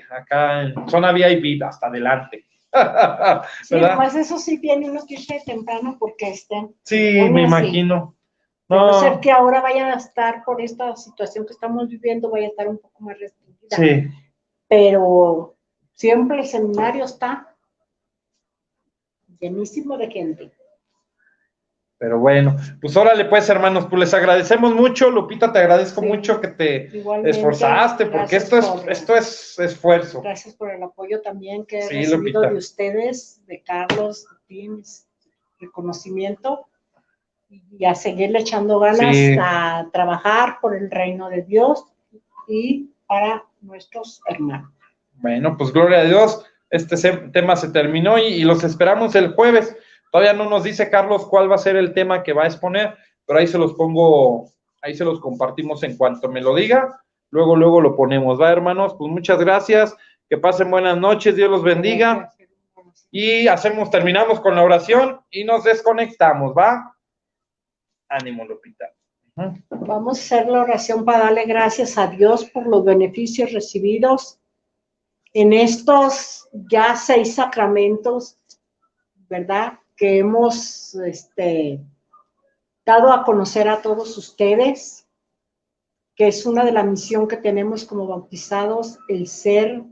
acá en zona VIP hasta adelante. Sí, además eso sí tiene uno que irse temprano porque sí, me imagino. No ser que ahora vayan a estar, por esta situación que estamos viviendo, vaya a estar un poco más restringida. Sí. Pero siempre el seminario está llenísimo de gente. Pero bueno, pues órale pues, hermanos, pues les agradecemos mucho. Lupita, te agradezco mucho que te esforzaste, porque esto es esfuerzo. Gracias por el apoyo también que he recibido de ustedes, de Carlos, de Tim, reconocimiento, y a seguirle echando ganas a trabajar por el reino de Dios y para nuestros hermanos. Bueno, pues gloria a Dios, este tema se terminó y los esperamos el jueves. Todavía no nos dice Carlos cuál va a ser el tema que va a exponer, pero ahí se los compartimos en cuanto me lo diga. Luego lo ponemos, ¿va, hermanos? Pues muchas gracias, que pasen buenas noches, Dios los bendiga. Y terminamos con la oración y nos desconectamos, ¿va? Ánimo, Lupita. Vamos a hacer la oración para darle gracias a Dios por los beneficios recibidos en estos ya 6 sacramentos, ¿verdad? Que hemos dado a conocer a todos ustedes, que es una de las misiones que tenemos como bautizados, el ser,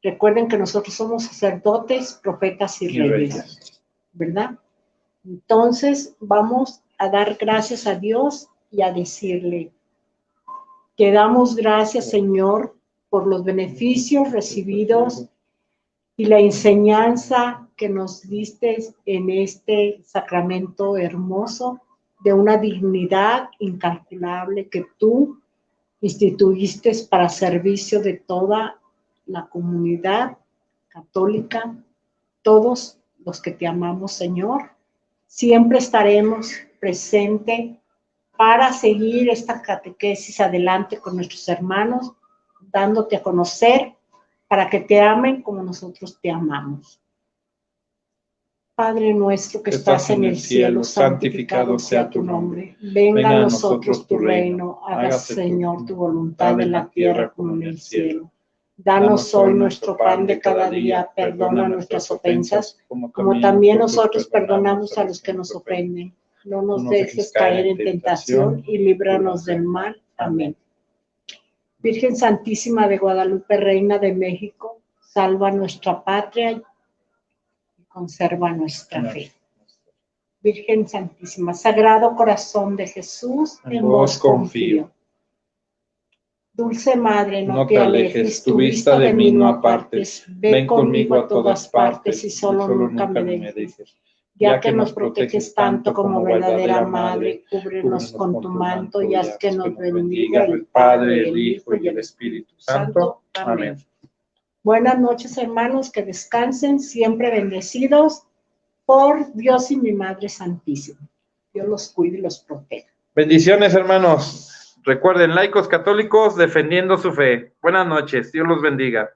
recuerden que nosotros somos sacerdotes, profetas y reyes, ¿verdad? Entonces vamos a dar gracias a Dios y a decirle, te damos gracias, Señor, por los beneficios recibidos y la enseñanza que nos diste en este sacramento hermoso de una dignidad incalculable que tú instituiste para servicio de toda la comunidad católica, todos los que te amamos, Señor. Siempre estaremos presentes para seguir esta catequesis adelante con nuestros hermanos, dándote a conocer para que te amen como nosotros te amamos. Padre nuestro que estás en el cielo, santificado sea tu nombre. Venga a nosotros tu reino, hágase, Señor, tu voluntad en la tierra como en el cielo. Danos hoy nuestro pan de cada día, perdona nuestras ofensas, como también nosotros perdonamos a los que nos ofenden. No nos dejes caer en tentación y líbranos del mal. Amén. Virgen Santísima de Guadalupe, Reina de México, salva nuestra patria y conserva nuestra fe. Virgen Santísima, Sagrado Corazón de Jesús, en vos confío. Dulce Madre, no te alejes, tu vista de mí no apartes, ven conmigo a todas partes y solo nunca me dejes. ya que nos proteges tanto como verdadera Madre, cúbrenos con tu manto y haz que nos bendiga el Padre, el Hijo y el Espíritu Santo. Amén. Buenas noches, hermanos, que descansen, siempre bendecidos por Dios y mi Madre Santísima. Dios los cuide y los proteja. Bendiciones, hermanos. Recuerden, laicos católicos defendiendo su fe. Buenas noches. Dios los bendiga.